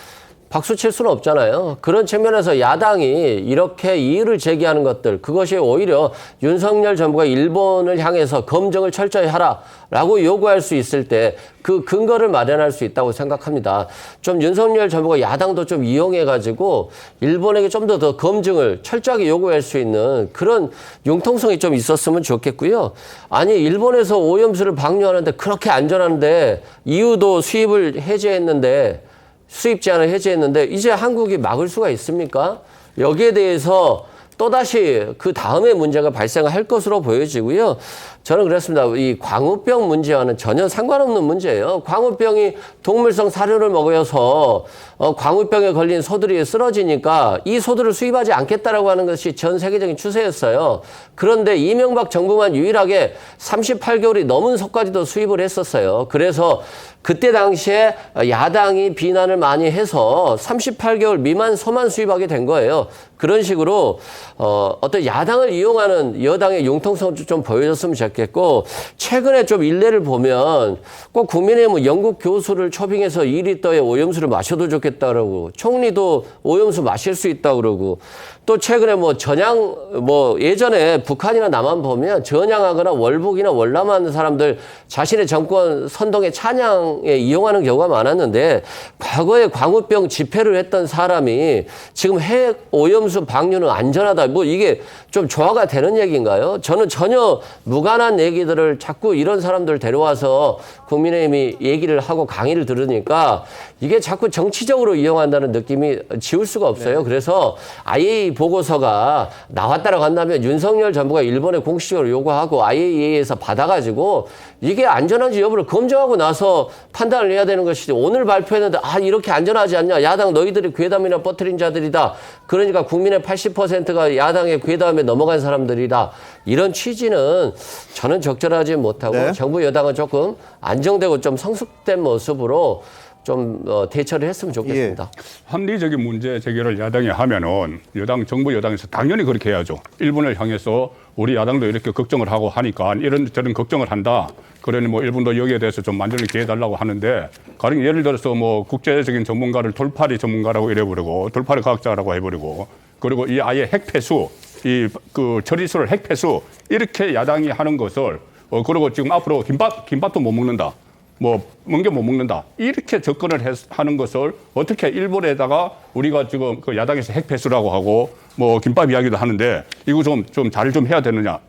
박수 칠 수는 없잖아요. 그런 측면에서 야당이 이렇게 이의를 제기하는 것들, 그것이 오히려 윤석열 정부가 일본을 향해서 검증을 철저히 하라라고 요구할 수 있을 때 그 근거를 마련할 수 있다고 생각합니다. 좀 윤석열 정부가 야당도 좀 이용해가지고 일본에게 좀 더 검증을 철저하게 요구할 수 있는 그런 융통성이 좀 있었으면 좋겠고요. 아니 일본에서 오염수를 방류하는데 그렇게 안전한데 EU도 수입을 해제했는데 수입 제한을 해제했는데 이제 한국이 막을 수가 있습니까? 여기에 대해서 또다시 그 다음에 문제가 발생할 것으로 보여지고요. 저는 그렇습니다. 이 광우병 문제와는 전혀 상관없는 문제예요. 광우병이 동물성 사료를 먹여서 광우병에 걸린 소들이 쓰러지니까 이 소들을 수입하지 않겠다라고 하는 것이 전 세계적인 추세였어요. 그런데 이명박 정부만 유일하게 38개월이 넘은 소까지도 수입을 했었어요. 그래서 그때 당시에 야당이 비난을 많이 해서 38개월 미만 소만 수입하게 된 거예요. 그런 식으로 어떤 야당을 이용하는 여당의 융통성을 좀 보여줬으면 좋겠고, 최근에 좀 일례를 보면 꼭 국민의힘은 영국 교수를 초빙해서 2리터의 오염수를 마셔도 좋겠다 그러고, 총리도 오염수 마실 수 있다 그러고, 또 최근에 예전에 북한이나 남한 보면 전향하거나 월북이나 월남하는 사람들 자신의 정권 선동의 찬양에 이용하는 경우가 많았는데, 과거에 광우병 집회를 했던 사람이 지금 핵 오염수 방류는 안전하다, 이게 좀 조화가 되는 얘기인가요? 저는 전혀 무관한 얘기들을 자꾸 이런 사람들 데려와서 국민의힘이 얘기를 하고 강의를 들으니까 이게 자꾸 정치적으로 이용한다는 느낌이 지울 수가 없어요. 네. 그래서 IAEA 보고서가 나왔다라고 한다면 윤석열 정부가 일본에 공식적으로 요구하고 IAEA에서 받아가지고 이게 안전한지 여부를 검증하고 나서 판단을 해야 되는 것이지, 오늘 발표했는데 이렇게 안전하지 않냐, 야당 너희들이 괴담이나 퍼뜨린 자들이다, 그러니까 국민의 80%가 야당의 괴담에 넘어간 사람들이다, 이런 취지는 저는 적절하지 못하고, 네. 정부 여당은 조금 안정되고 좀 성숙된 모습으로 좀 대처를 했으면 좋겠습니다. 합리적인 문제 제기를 야당이 하면은 정부 여당에서 당연히 그렇게 해야죠. 일본을 향해서 우리 야당도 이렇게 걱정을 하고 하니까 이런저런 걱정을 한다. 그러니 일본도 여기에 대해서 좀 만전을 기해달라고 하는데, 가령 예를 들어서 국제적인 전문가를 돌파리 전문가라고 이래버리고 돌파리 과학자라고 해버리고, 그리고 이 아예 핵폐수, 처리수를 핵폐수 이렇게 야당이 하는 것을 그리고 지금 앞으로 김밥도 못 먹는다. 멍게 못 먹는다. 이렇게 접근을 하는 것을 어떻게 일본에다가 우리가 지금 야당에서 핵폐수라고 하고 뭐 김밥 이야기도 하는데 이거 좀 잘 좀 해야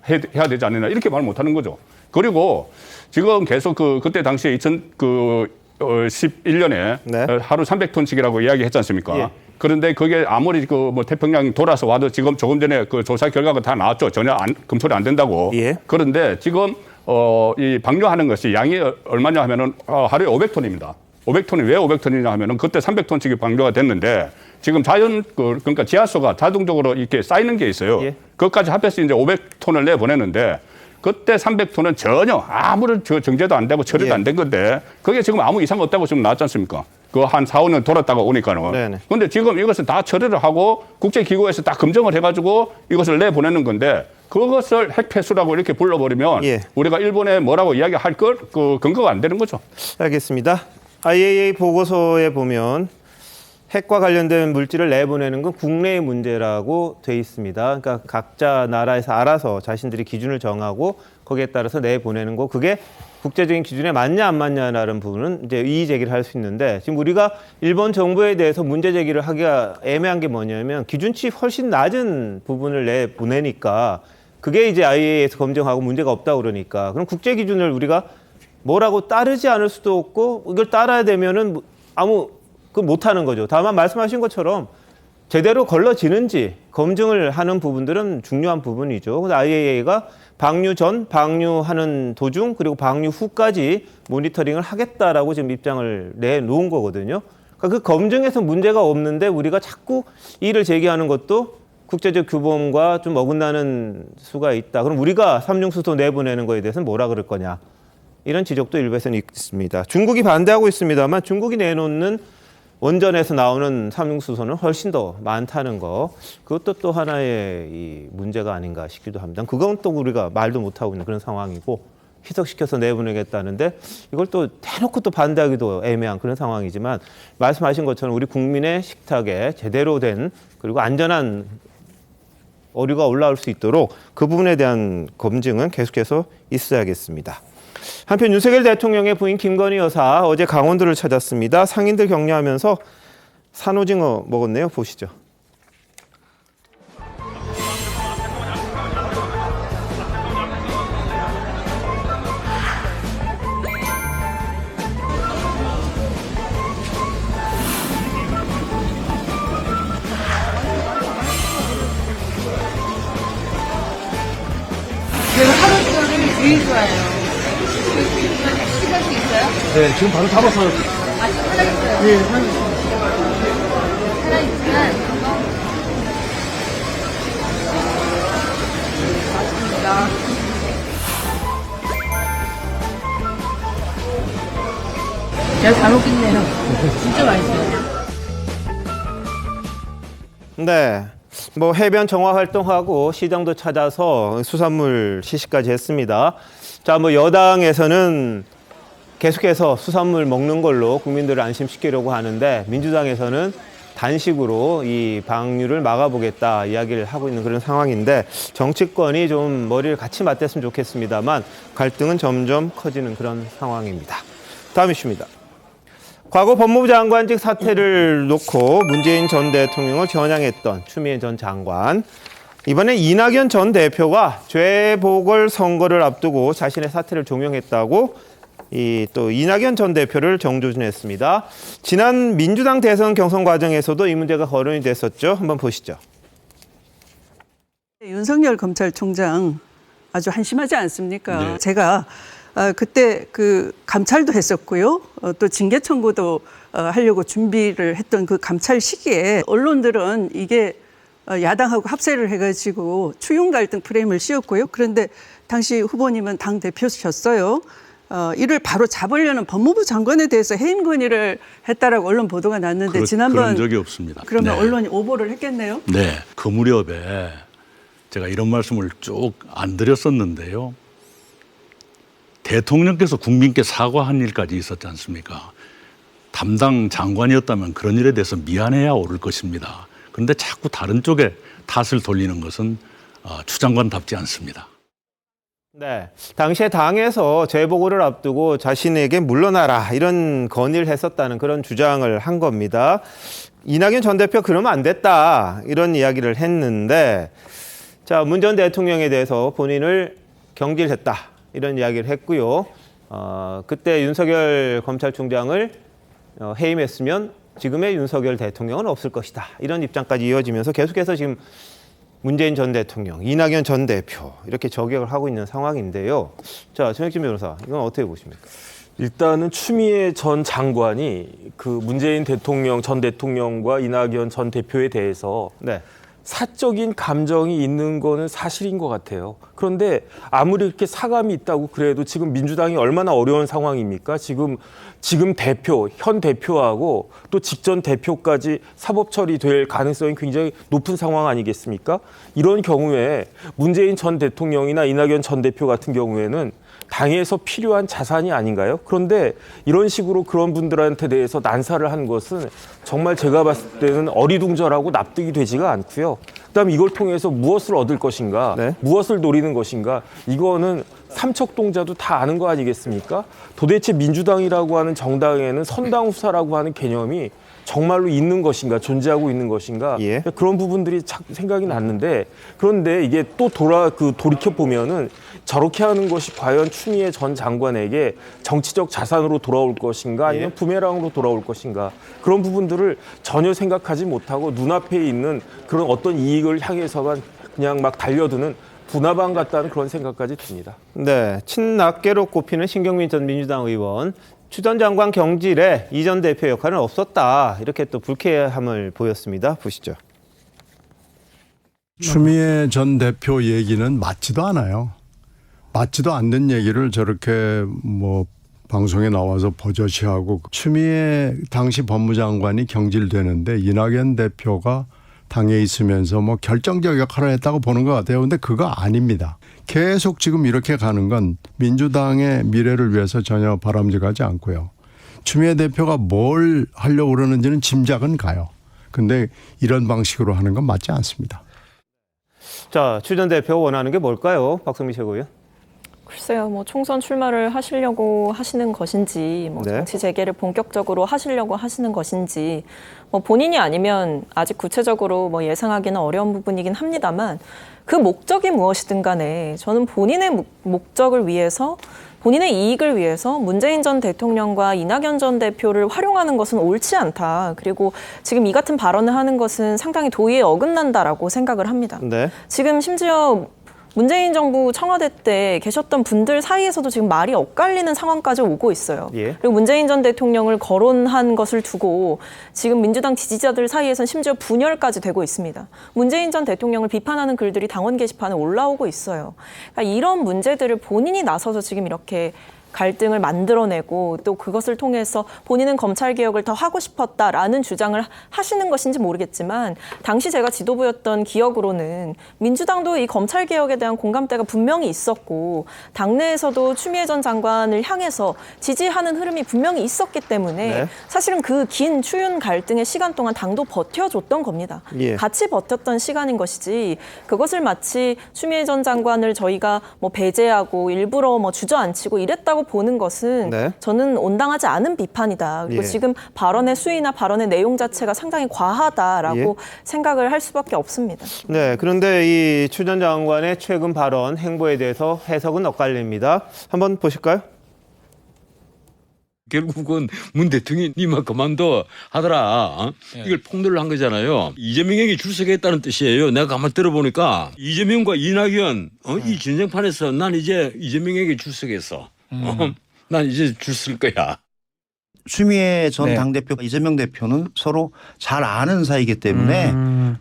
해야 되지 않느냐 이렇게 말 못하는 거죠. 그리고 지금 계속 그때 당시에 2011년에 하루 300톤씩이라고 이야기했지 않습니까? 예. 그런데 그게 아무리 뭐 태평양 돌아서 와도 지금 조금 전에 그 조사 결과가 다 나왔죠. 전혀 금소리 안 된다고. 예. 그런데 지금 이 방류하는 것이 양이 얼마냐 하면은 하루에 500톤입니다. 500톤이 왜 500톤이냐 하면은 그때 300톤씩이 방류가 됐는데 지금 그러니까 지하수가 자동적으로 이렇게 쌓이는 게 있어요. 예. 그것까지 합해서 이제 500톤을 내보내는데 그때 300톤은 전혀 아무런 정제도 안 되고 처리도 안 된 건데 그게 지금 아무 이상 없다고 지금 나왔지 않습니까? 그 한 4, 5년 돌았다가 오니까는. 네네. 근데 지금 이것을 다 처리를 하고 국제기구에서 다 검증을 해가지고 이것을 내보내는 건데 그것을 핵폐수라고 이렇게 불러버리면 우리가 일본에 뭐라고 이야기할 그 근거가 안 되는 거죠. 알겠습니다. IAEA 보고서에 보면 핵과 관련된 물질을 내보내는 건 국내의 문제라고 돼 있습니다. 그러니까 각자 나라에서 알아서 자신들이 기준을 정하고 거기에 따라서 내보내는 거 그게 국제적인 기준에 맞냐 안 맞냐라는 부분은 이제 이의 제기를 할 수 있는데 지금 우리가 일본 정부에 대해서 문제 제기를 하기가 애매한 게 뭐냐면 기준치 훨씬 낮은 부분을 내보내니까 그게 이제 IAEA에서 검증하고 문제가 없다 그러니까 그럼 국제 기준을 우리가 뭐라고 따르지 않을 수도 없고 이걸 따라야 되면은 못하는 거죠. 다만 말씀하신 것처럼 제대로 걸러지는지 검증을 하는 부분들은 중요한 부분이죠. 그래서 IAEA가 방류 전, 방류하는 도중, 그리고 방류 후까지 모니터링을 하겠다라고 지금 입장을 내놓은 거거든요. 그러니까 그 검증에서 문제가 없는데 우리가 자꾸 이의를 제기하는 것도 국제적 규범과 좀 어긋나는 수가 있다. 그럼 우리가 삼중수소 내보내는 거에 대해서는 뭐라 그럴 거냐. 이런 지적도 일부에서는 있습니다. 중국이 반대하고 있습니다만 중국이 내놓는 원전에서 나오는 삼중수소는 훨씬 더 많다는 거. 그것도 또 하나의 이 문제가 아닌가 싶기도 합니다. 그건 또 우리가 말도 못하고 있는 그런 상황이고 희석시켜서 내보내겠다는데 이걸 또 대놓고 또 반대하기도 애매한 그런 상황이지만 말씀하신 것처럼 우리 국민의 식탁에 제대로 된 그리고 안전한 어류가 올라올 수 있도록 그 부분에 대한 검증은 계속해서 있어야겠습니다. 한편 윤석열 대통령의 부인 김건희 여사 어제 강원도를 찾았습니다. 상인들 격려하면서 산오징어 먹었네요. 보시죠. 제가 산오징어를 제일 좋아해요. 시킬 수 있어요? 네, 지금 바로 잡아서. 지금 살아있어요? 네, 살아있지만, 맛있습니다. 제가 잘 먹겠네요. 진짜 맛있어요. 네. 뭐 해변 정화 활동하고 시장도 찾아서 수산물 시식까지 했습니다. 자, 뭐 여당에서는 계속해서 수산물 먹는 걸로 국민들을 안심시키려고 하는데 민주당에서는 단식으로 이 방류를 막아보겠다 이야기를 하고 있는 그런 상황인데 정치권이 좀 머리를 같이 맞댔으면 좋겠습니다만 갈등은 점점 커지는 그런 상황입니다. 다음 이슈입니다. 과거 법무부 장관직 사퇴를 놓고 문재인 전 대통령을 겨냥했던 추미애 전 장관. 이번에 이낙연 전 대표가 재보궐선거를 앞두고 자신의 사퇴를 종용했다고 또 이낙연 전 대표를 정조준했습니다. 지난 민주당 대선 경선 과정에서도 이 문제가 거론이 됐었죠. 한번 보시죠. 윤석열 검찰총장 아주 한심하지 않습니까? 네. 제가 그때 그 감찰도 했었고요. 또 징계 청구도 하려고 준비를 했던 그 감찰 시기에 언론들은 이게 야당하고 합세를 해가지고 추윤 갈등 프레임을 씌웠고요. 그런데 당시 후보님은 당 대표셨어요. 이를 바로 잡으려는 법무부 장관에 대해서 해임 건의를 했다라고 언론 보도가 났는데 지난번 그런 적이 없습니다. 그러면 네. 언론이 오보를 했겠네요. 네, 그 무렵에 제가 이런 말씀을 쭉 안 드렸었는데요. 대통령께서 국민께 사과한 일까지 있었지 않습니까? 담당 장관이었다면 그런 일에 대해서 미안해야 옳을 것입니다. 그런데 자꾸 다른 쪽에 탓을 돌리는 것은 추 장관답지 않습니다. 네, 당시에 당에서 재보궐을 앞두고 자신에게 물러나라 이런 건의를 했었다는 그런 주장을 한 겁니다. 이낙연 전 대표 그러면 안 됐다 이런 이야기를 했는데 자, 문 전 대통령에 대해서 본인을 경질했다 이런 이야기를 했고요. 그때 윤석열 검찰총장을 해임했으면 지금의 윤석열 대통령은 없을 것이다 이런 입장까지 이어지면서 계속해서 지금 문재인 전 대통령, 이낙연 전 대표 이렇게 저격을 하고 있는 상황인데요. 자, 전혁진 변호사 이건 어떻게 보십니까? 일단은 추미애 전 장관이 그 문재인 대통령 전 대통령과 이낙연 전 대표에 대해서 네. 사적인 감정이 있는 거는 사실인 것 같아요. 그런데 아무리 이렇게 사감이 있다고 그래도 지금 민주당이 얼마나 어려운 상황입니까? 지금 대표, 현 대표하고 또 직전 대표까지 사법 처리될 가능성이 굉장히 높은 상황 아니겠습니까? 이런 경우에 문재인 전 대통령이나 이낙연 전 대표 같은 경우에는 당에서 필요한 자산이 아닌가요? 그런데 이런 식으로 그런 분들한테 대해서 난사를 한 것은 정말 제가 봤을 때는 어리둥절하고 납득이 되지가 않고요. 그다음에 이걸 통해서 무엇을 얻을 것인가, 네. 무엇을 노리는 것인가, 이거는 삼척동자도 다 아는 거 아니겠습니까? 도대체 민주당이라고 하는 정당에는 선당 후사라고 하는 개념이 정말로 있는 것인가, 존재하고 있는 것인가, 예. 그런 부분들이 자꾸 생각이 났는데, 그런데 이게 또 돌이켜 보면은 저렇게 하는 것이 과연 추미애 전 장관에게 정치적 자산으로 돌아올 것인가, 아니면 부메랑으로 돌아올 것인가, 그런 부분들을 전혀 생각하지 못하고 눈앞에 있는 그런 어떤 이익을 향해서만 그냥 막 달려드는 분화방 같다는 그런 생각까지 듭니다. 네, 친낙계로 꼽히는 신경민 전 민주당 의원. 추 전 장관 경질에 이 전 대표 역할은 없었다. 이렇게 또 불쾌함을 보였습니다. 보시죠. 추미애 전 대표 얘기는 맞지도 않아요. 맞지도 않는 얘기를 저렇게 뭐 방송에 나와서 버젓이하고, 추미애 당시 법무장관이 경질되는데 이낙연 대표가 당에 있으면서 뭐 결정적 역할을 했다고 보는 것 같아요. 근데 그거 아닙니다. 계속 지금 이렇게 가는 건 민주당의 미래를 위해서 전혀 바람직하지 않고요. 추미애 대표가 뭘 하려고 그러는지는 짐작은 가요. 근데 이런 방식으로 하는 건 맞지 않습니다. 자, 추 전 대표가 원하는 게 뭘까요? 박성미 최고위원. 글쎄요, 뭐 총선 출마를 하시려고 하시는 것인지, 뭐 네. 정치 재개를 본격적으로 하시려고 하시는 것인지, 뭐 본인이 아니면 아직 구체적으로 뭐 예상하기는 어려운 부분이긴 합니다만, 그 목적이 무엇이든 간에 저는 본인의 목적을 위해서, 본인의 이익을 위해서 문재인 전 대통령과 이낙연 전 대표를 활용하는 것은 옳지 않다. 그리고 지금 이 같은 발언을 하는 것은 상당히 도의에 어긋난다라고 생각을 합니다. 네. 지금 심지어 문재인 정부 청와대 때 계셨던 분들 사이에서도 지금 말이 엇갈리는 상황까지 오고 있어요. 예. 그리고 문재인 전 대통령을 거론한 것을 두고 지금 민주당 지지자들 사이에서는 심지어 분열까지 되고 있습니다. 문재인 전 대통령을 비판하는 글들이 당원 게시판에 올라오고 있어요. 그러니까 이런 문제들을 본인이 나서서 지금 이렇게 갈등을 만들어내고 또 그것을 통해서 본인은 검찰개혁을 더 하고 싶었다라는 주장을 하시는 것인지 모르겠지만, 당시 제가 지도부였던 기억으로는 민주당도 이 검찰개혁에 대한 공감대가 분명히 있었고 당내에서도 추미애 전 장관을 향해서 지지하는 흐름이 분명히 있었기 때문에 네. 사실은 그 긴 추윤 갈등의 시간 동안 당도 버텨줬던 겁니다. 예. 같이 버텼던 시간인 것이지, 그것을 마치 추미애 전 장관을 저희가 뭐 배제하고 일부러 뭐 주저앉히고 이랬다고 보는 것은 네. 저는 온당하지 않은 비판이다. 그리고 예. 지금 발언의 수위나 발언의 내용 자체가 상당히 과하다라고 예. 생각을 할 수밖에 없습니다. 네, 그런데 이 추 전 장관의 최근 발언, 행보에 대해서 해석은 엇갈립니다. 한번 보실까요? 결국은 문 대통령님만 그만둬 하더라. 이걸 폭로를 한 거잖아요. 이재명에게 출석했다는 뜻이에요. 내가 가만 들어보니까 이재명과 이낙연 이 전쟁판에서 난 이제 이재명에게 출석했어. 난 이제 줄 쓸 거야. 추미애 전 네. 당대표가 이재명 대표는 서로 잘 아는 사이기 때문에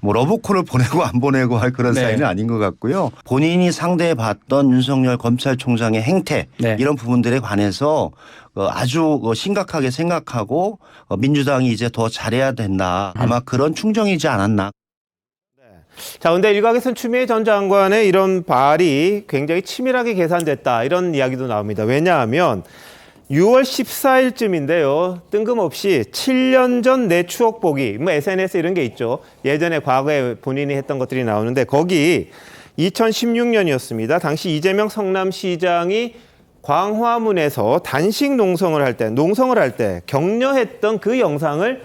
뭐 러브콜을 보내고 안 보내고 할 그런 네. 사이는 아닌 것 같고요. 본인이 상대해 봤던 윤석열 검찰총장의 행태 이런 부분들에 관해서 아주 심각하게 생각하고 민주당이 이제 더 잘해야 된다. 아마 그런 충정이지 않았나. 자, 근데 일각에서는 추미애 전 장관의 이런 발이 굉장히 치밀하게 계산됐다, 이런 이야기도 나옵니다. 왜냐하면 6월 14일쯤인데요. 뜬금없이 7년 전 내 추억 보기, 뭐 SNS 이런 게 있죠. 예전에 과거에 본인이 했던 것들이 나오는데, 거기 2016년이었습니다. 당시 이재명 성남시장이 광화문에서 단식 농성을 할 때 격려했던 그 영상을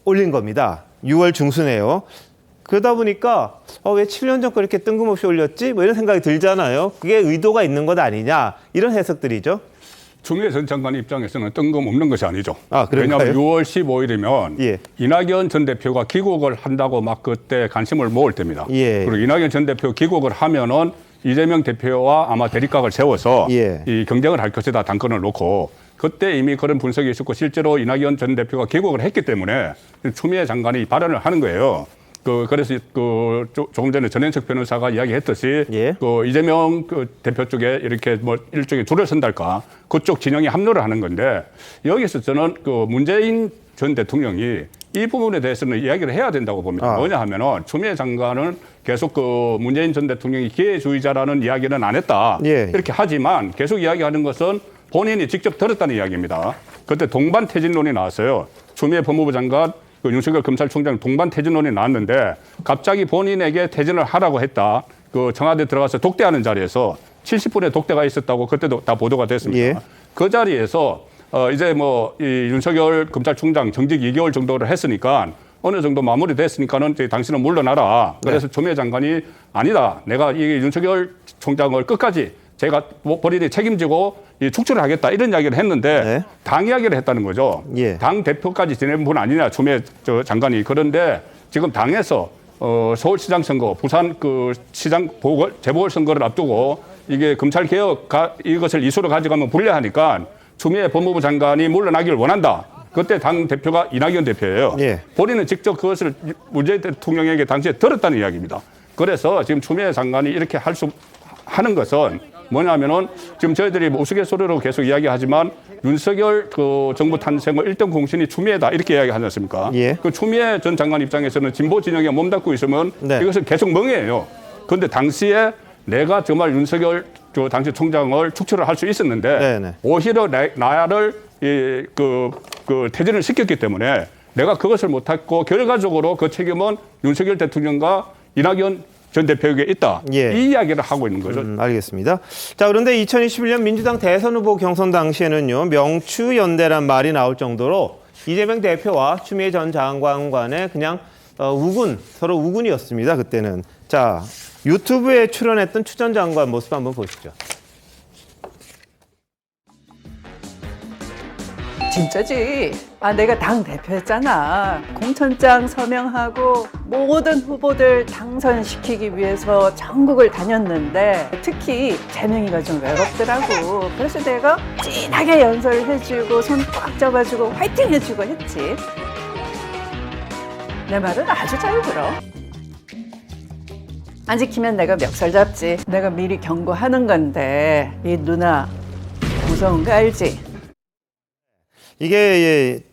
올린 겁니다. 6월 중순에요. 그러다 보니까 왜 7년 전 거 이렇게 뜬금없이 올렸지? 뭐 이런 생각이 들잖아요. 그게 의도가 있는 것 아니냐 이런 해석들이죠. 추미애 전 장관 입장에서는 뜬금없는 것이 아니죠. 그런가요? 왜냐하면 6월 15일이면 예. 이낙연 전 대표가 귀국을 한다고 막 그때 관심을 모을 때입니다. 예. 그리고 이낙연 전 대표 귀국을 하면은 이재명 대표와 아마 대립각을 세워서 예. 이 경쟁을 할 것이다 당권을 놓고 그때 이미 그런 분석이 있었고 실제로 이낙연 전 대표가 귀국을 했기 때문에 추미애 장관이 발언을 하는 거예요. 그래서 조금 전에 전현석 변호사가 이야기했듯이 이재명 대표 쪽에 이렇게 뭐 일종의 줄을 선달까 그쪽 진영이 합류를 하는 건데 여기서 저는 문재인 전 대통령이 이 부분에 대해서는 이야기를 해야 된다고 봅니다. 뭐냐 하면은 추미애 장관은 계속 문재인 전 대통령이 기회주의자라는 이야기는 안 했다. 이렇게 하지만 계속 이야기하는 것은 본인이 직접 들었다는 이야기입니다. 그때 동반 퇴진론이 나왔어요. 추미애 법무부 장관 윤석열 검찰총장 동반 퇴진론이 나왔는데 갑자기 본인에게 퇴진을 하라고 했다. 청와대 들어가서 독대하는 자리에서 70분의 독대가 있었다고 그때도 다 보도가 됐습니다. 그 자리에서 이제 이 윤석열 검찰총장 정직 2개월 정도를 했으니까 어느 정도 마무리됐으니까는 당신은 물러나라. 그래서 추미애 장관이 아니다. 내가 이 윤석열 총장을 끝까지 제가 본인이 책임지고 축출을 하겠다 이런 이야기를 했는데 당 이야기를 했다는 거죠. 당 대표까지 지낸 분 아니냐 추미애 장관이. 그런데 지금 당에서 서울시장 선거, 부산 시장 재보궐선거를 앞두고 이게 검찰개혁 이것을 이슈로 가져가면 불리하니까 추미애 법무부 장관이 물러나기를 원한다. 그때 당 대표가 이낙연 대표예요. 본인은 직접 그것을 문재인 대통령에게 당시에 들었다는 이야기입니다. 그래서 지금 추미애 장관이 이렇게 하는 것은 뭐냐면은 지금 저희들이 우스갯소리로 계속 이야기하지만 윤석열 정부 탄생의 1등 공신이 추미애다 이렇게 이야기하지 않습니까? 추미애 전 장관 입장에서는 진보 진영에 몸담고 있으면 이것은 계속 멍해예요. 그런데 당시에 내가 정말 윤석열 당시 총장을 축출을 할 수 있었는데 오히려 나를 퇴진을 시켰기 때문에 내가 그것을 못했고 결과적으로 그 책임은 윤석열 대통령과 이낙연 전 대표에게 있다. 이 이야기를 하고 있는 거죠. 알겠습니다. 자, 그런데 2021년 민주당 대선 후보 경선 당시에는요. 명추연대란 말이 나올 정도로 이재명 대표와 추미애 전 장관 간의 그냥 서로 우군이었습니다. 그때는. 자, 유튜브에 출연했던 추 전 장관 모습 한번 보시죠. 진짜지. 내가 당 대표였잖아. 공천장 서명하고 모든 후보들 당선시키기 위해서 전국을 다녔는데 특히 재명이가 좀 외롭더라고. 그래서 내가 진하게 연설을 해주고 손 꽉 잡아주고 화이팅 해주고 했지. 내 말은 아주 잘 들어. 안 지키면 내가 멱살 잡지. 내가 미리 경고하는 건데 이 누나 무서운 거 알지? 이게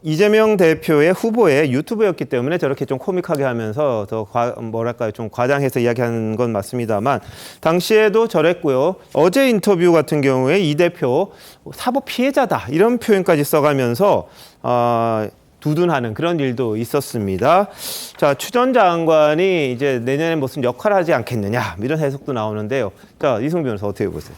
이재명 대표의 후보의 유튜브였기 때문에 저렇게 좀 코믹하게 하면서 더 좀 과장해서 이야기하는 건 맞습니다만 당시에도 저랬고요. 어제 인터뷰 같은 경우에 이 대표 사법 피해자다 이런 표현까지 써가면서 두둔하는 그런 일도 있었습니다. 자, 추 전 장관이 이제 내년에 무슨 역할을 하지 않겠느냐 이런 해석도 나오는데요. 자, 이승 변호사 어떻게 보세요?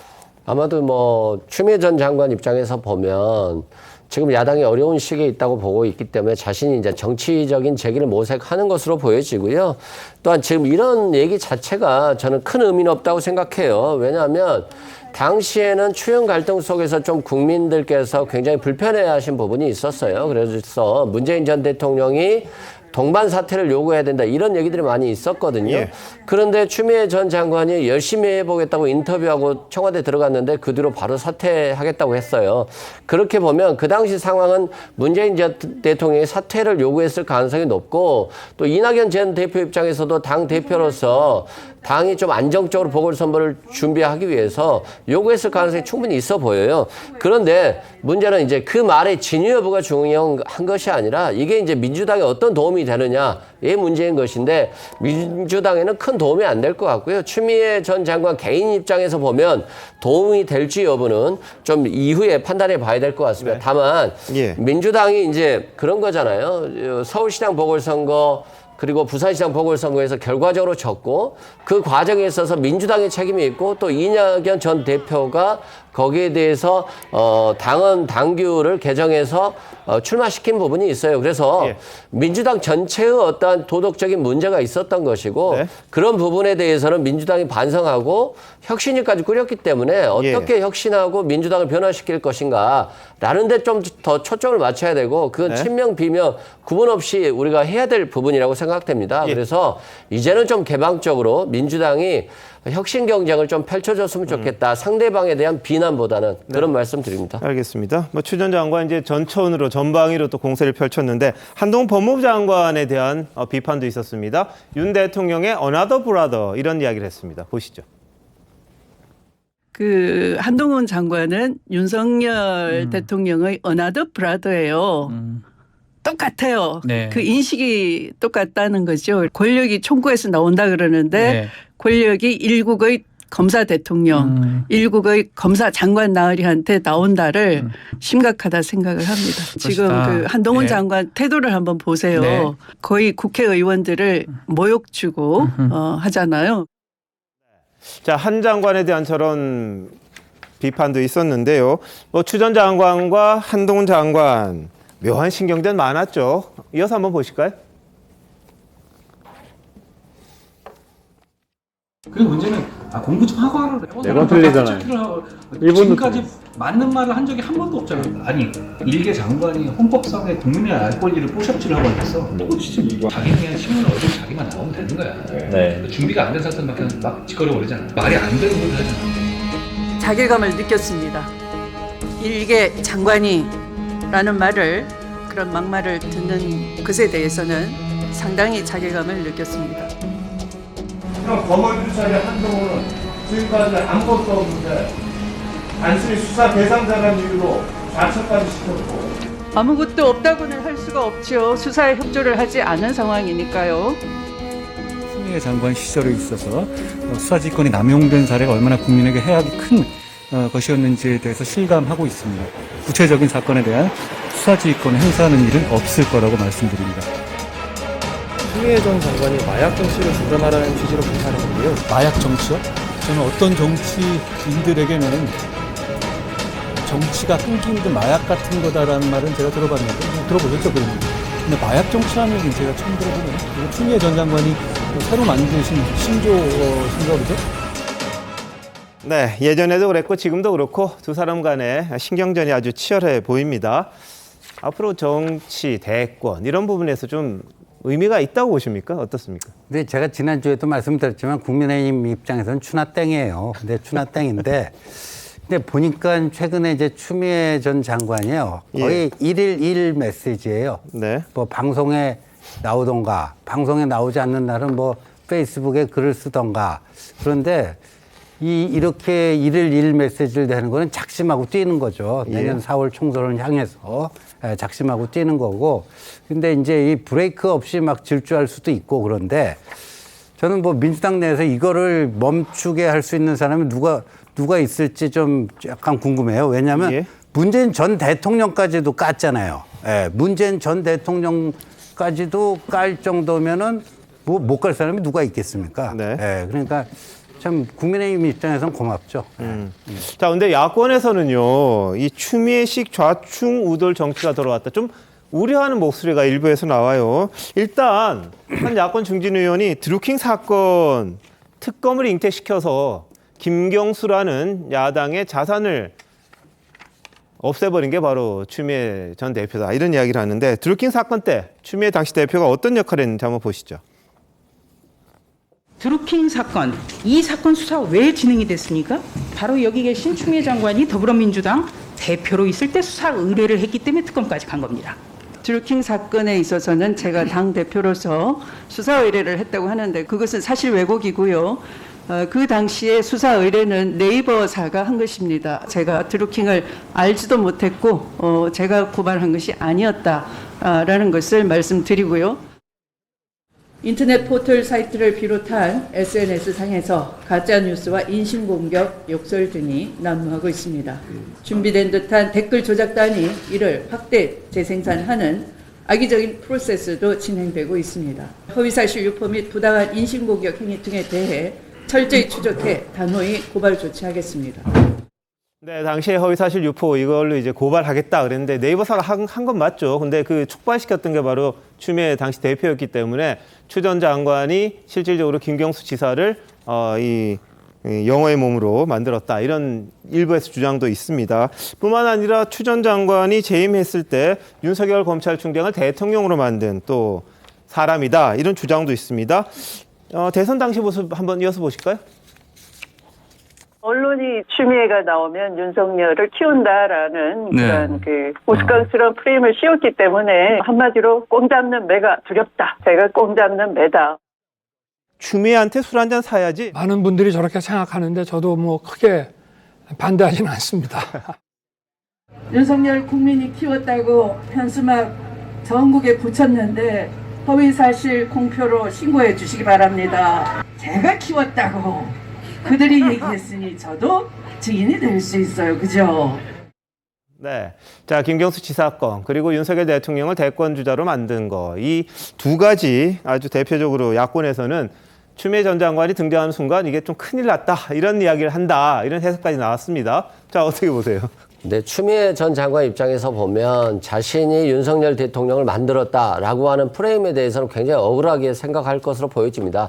아마도 추미애 전 장관 입장에서 보면 지금 야당이 어려운 시기에 있다고 보고 있기 때문에 자신이 이제 정치적인 재기를 모색하는 것으로 보여지고요. 또한 지금 이런 얘기 자체가 저는 큰 의미는 없다고 생각해요. 왜냐하면 당시에는 추영 갈등 속에서 좀 국민들께서 굉장히 불편해하신 부분이 있었어요. 그래서 문재인 전 대통령이 동반 사퇴를 요구해야 된다 이런 얘기들이 많이 있었거든요. 그런데 추미애 전 장관이 열심히 해보겠다고 인터뷰하고 청와대 들어갔는데 그 뒤로 바로 사퇴하겠다고 했어요. 그렇게 보면 그 당시 상황은 문재인 전 대통령이 사퇴를 요구했을 가능성이 높고 또 이낙연 전 대표 입장에서도 당 대표로서 당이 좀 안정적으로 보궐선거를 준비하기 위해서 요구했을 가능성이 충분히 있어 보여요. 그런데 문제는 이제 그 말의 진위 여부가 중요한 것이 아니라 이게 이제 민주당에 어떤 도움이 되느냐의 문제인 것인데 민주당에는 큰 도움이 안 될 것 같고요. 추미애 전 장관 개인 입장에서 보면 도움이 될지 여부는 좀 이후에 판단해 봐야 될 것 같습니다. 다만 민주당이 이제 그런 거잖아요. 서울시장 보궐선거 그리고 부산시장 보궐선거에서 결과적으로 졌고 그 과정에 있어서 민주당의 책임이 있고 또 이낙연 전 대표가 거기에 대해서 당헌 당규를 개정해서 출마시킨 부분이 있어요. 그래서 민주당 전체의 어떠한 도덕적인 문제가 있었던 것이고 그런 부분에 대해서는 민주당이 반성하고 혁신위까지 꾸렸기 때문에 어떻게 혁신하고 민주당을 변화시킬 것인가라는 데 좀 더 초점을 맞춰야 되고 그건 친명 비명 구분 없이 우리가 해야 될 부분이라고 생각됩니다. 그래서 이제는 좀 개방적으로 민주당이 혁신 경쟁을 좀 펼쳐줬으면 좋겠다. 상대방에 대한 비난보다는 그런 말씀 드립니다. 알겠습니다. 뭐 추 전 장관 이제 전천으로 전방위로 또 공세를 펼쳤는데 한동훈 법무부 장관에 대한 비판도 있었습니다. 윤 대통령의 another brother 이런 이야기를 했습니다. 보시죠. 그 한동훈 장관은 윤석열 대통령의 another brother예요. 똑같아요. 네. 그 인식이 똑같다는 거죠. 권력이 총구에서 나온다 그러는데 권력이 일국의 검사 대통령, 일국의 검사 장관 나으리한테 나온다를 심각하다 생각을 합니다. 지금 그 한동훈 장관 태도를 한번 보세요. 거의 국회의원들을 모욕 주고 하잖아요. 자, 한 장관에 대한 저런 비판도 있었는데요. 뭐 추 전 장관과 한동훈 장관 묘한 신경전 많았죠. 이어서 한번 보실까요? 그 문제는 공부 좀 하고 하라 그래. 매번 틀리잖아요. 지금까지 맞는 말을 한 적이 한 번도 없잖아요. 아니 일개 장관이 헌법상의 국민의 알 권리를 포샵질을 하고 있어. 진짜 자기는 그냥 신문을 어제 자기만 나오면 되는 거야. 준비가 안 된 상태는 막 짓거려버리잖아. 말이 안 되는 걸 하잖아. 자괴감을 느꼈습니다. 일개 장관이 라는 말을 그런 막말을 듣는 것에 대해서는 상당히 자괴감을 느꼈습니다. 그럼 거물주차의 한동훈은 지금까지 아무것도 없는데 단순히 수사 대상자라는 이유로 좌천까지 시켰고 아무것도 없다고는 할 수가 없죠. 수사에 협조를 하지 않은 상황이니까요. 추미애 장관 시절에 있어서 수사지휘권이 남용된 사례가 얼마나 국민에게 해악이 큰 것이었는지에 대해서 실감하고 있습니다. 구체적인 사건에 대한 수사지휘권을 행사하는 일은 없을 거라고 말씀드립니다. 추미애 전 장관이 마약 정치를 주장하라는 취지로 비판한 건데요. 마약 정치요? 저는 어떤 정치인들에게는 정치가 끊기 힘든 마약 같은 거다라는 말은 제가 들어봤는데 들어보셨죠? 근데 마약 정치라는 얘기는 제가 처음 들어보네요. 그리고 추미애 전 장관이 새로 만드신 신조신가 보죠? 네, 예전에도 그랬고 지금도 그렇고 두 사람 간의 신경전이 아주 치열해 보입니다. 앞으로 정치, 대권 이런 부분에서 좀 의미가 있다고 보십니까? 어떻습니까? 근데 제가 지난주에도 말씀드렸지만 국민의힘 입장에서는 추나땡이에요. 근데 추나땡인데 근데 보니까 최근에 이제 추미애 전 장관이요. 거의 일일 일 메시지예요. 뭐 방송에 나오던가 방송에 나오지 않는 날은 뭐 페이스북에 글을 쓰던가 그런데 이렇게 일일 일 메시지를 내는 거는 작심하고 뛰는 거죠. 내년 4월 총선을 향해서 작심하고 뛰는 거고. 근데 이제 이 브레이크 없이 막 질주할 수도 있고 그런데 저는 뭐 민주당 내에서 이거를 멈추게 할 수 있는 사람이 누가 있을지 좀 약간 궁금해요. 왜냐하면 문재인 전 대통령까지도 깠잖아요. 문재인 전 대통령까지도 깔 정도면은 뭐 못 갈 사람이 누가 있겠습니까? 그러니까 참 국민의힘 입장에서는 고맙죠. 자, 근데 야권에서는요, 이 추미애식 좌충 우돌 정치가 들어왔다. 좀 우려하는 목소리가 일부에서 나와요. 일단 한 야권 중진 의원이 드루킹 사건 특검을 잉태시켜서 김경수라는 야당의 자산을 없애버린 게 바로 추미애 전 대표다. 이런 이야기를 하는데 드루킹 사건 때 추미애 당시 대표가 어떤 역할을 했는지 한번 보시죠. 드루킹 사건, 이 사건 수사 왜 진행이 됐습니까? 바로 여기 계신 추미애 장관이 더불어민주당 대표로 있을 때 수사 의뢰를 했기 때문에 특검까지 간 겁니다. 드루킹 사건에 있어서는 제가 당 대표로서 수사 의뢰를 했다고 하는데 그것은 사실 왜곡이고요. 그 당시에 수사 의뢰는 네이버사가 한 것입니다. 제가 드루킹을 알지도 못했고 제가 고발한 것이 아니었다라는 것을 말씀드리고요. 인터넷 포털 사이트를 비롯한 SNS상에서 가짜뉴스와 인신공격, 욕설 등이 난무하고 있습니다. 준비된 듯한 댓글 조작단이 이를 확대 재생산하는 악의적인 프로세스도 진행되고 있습니다. 허위사실 유포 및 부당한 인신공격 행위 등에 대해 철저히 추적해 단호히 고발 조치하겠습니다. 네, 당시에 허위사실 유포 이걸로 이제 고발하겠다 그랬는데 네이버사가 한 건 맞죠. 근데 그 촉발시켰던 게 바로 추미애 당시 대표였기 때문에 추 전 장관이 실질적으로 김경수 지사를 이 영어의 몸으로 만들었다. 이런 일부에서 주장도 있습니다. 뿐만 아니라 추 전 장관이 재임했을 때 윤석열 검찰총장을 대통령으로 만든 또 사람이다. 이런 주장도 있습니다. 대선 당시 모습 한번 이어서 보실까요? 언론이 추미애가 나오면 윤석열을 키운다라는 그런 그 우스꽝스러운 프레임을 씌웠기 때문에 한마디로 꽁 잡는 매가 두렵다. 제가 꽁 잡는 매다. 추미애한테 술 한잔 사야지. 많은 분들이 저렇게 생각하는데 저도 뭐 크게 반대하지는 않습니다. 윤석열 국민이 키웠다고 현수막 전국에 붙였는데 허위사실 공표로 신고해 주시기 바랍니다. 제가 키웠다고 그들이 얘기했으니 저도 증인이 될 수 있어요. 그죠? 네. 자, 김경수 지사 건, 그리고 윤석열 대통령을 대권주자로 만든 거. 이 두 가지 아주 대표적으로 야권에서는 추미애 전 장관이 등장하는 순간 이게 좀 큰일 났다. 이런 이야기를 한다. 이런 해석까지 나왔습니다. 자, 어떻게 보세요? 네, 추미애 전 장관 입장에서 보면 자신이 윤석열 대통령을 만들었다라고 하는 프레임에 대해서는 굉장히 억울하게 생각할 것으로 보여집니다.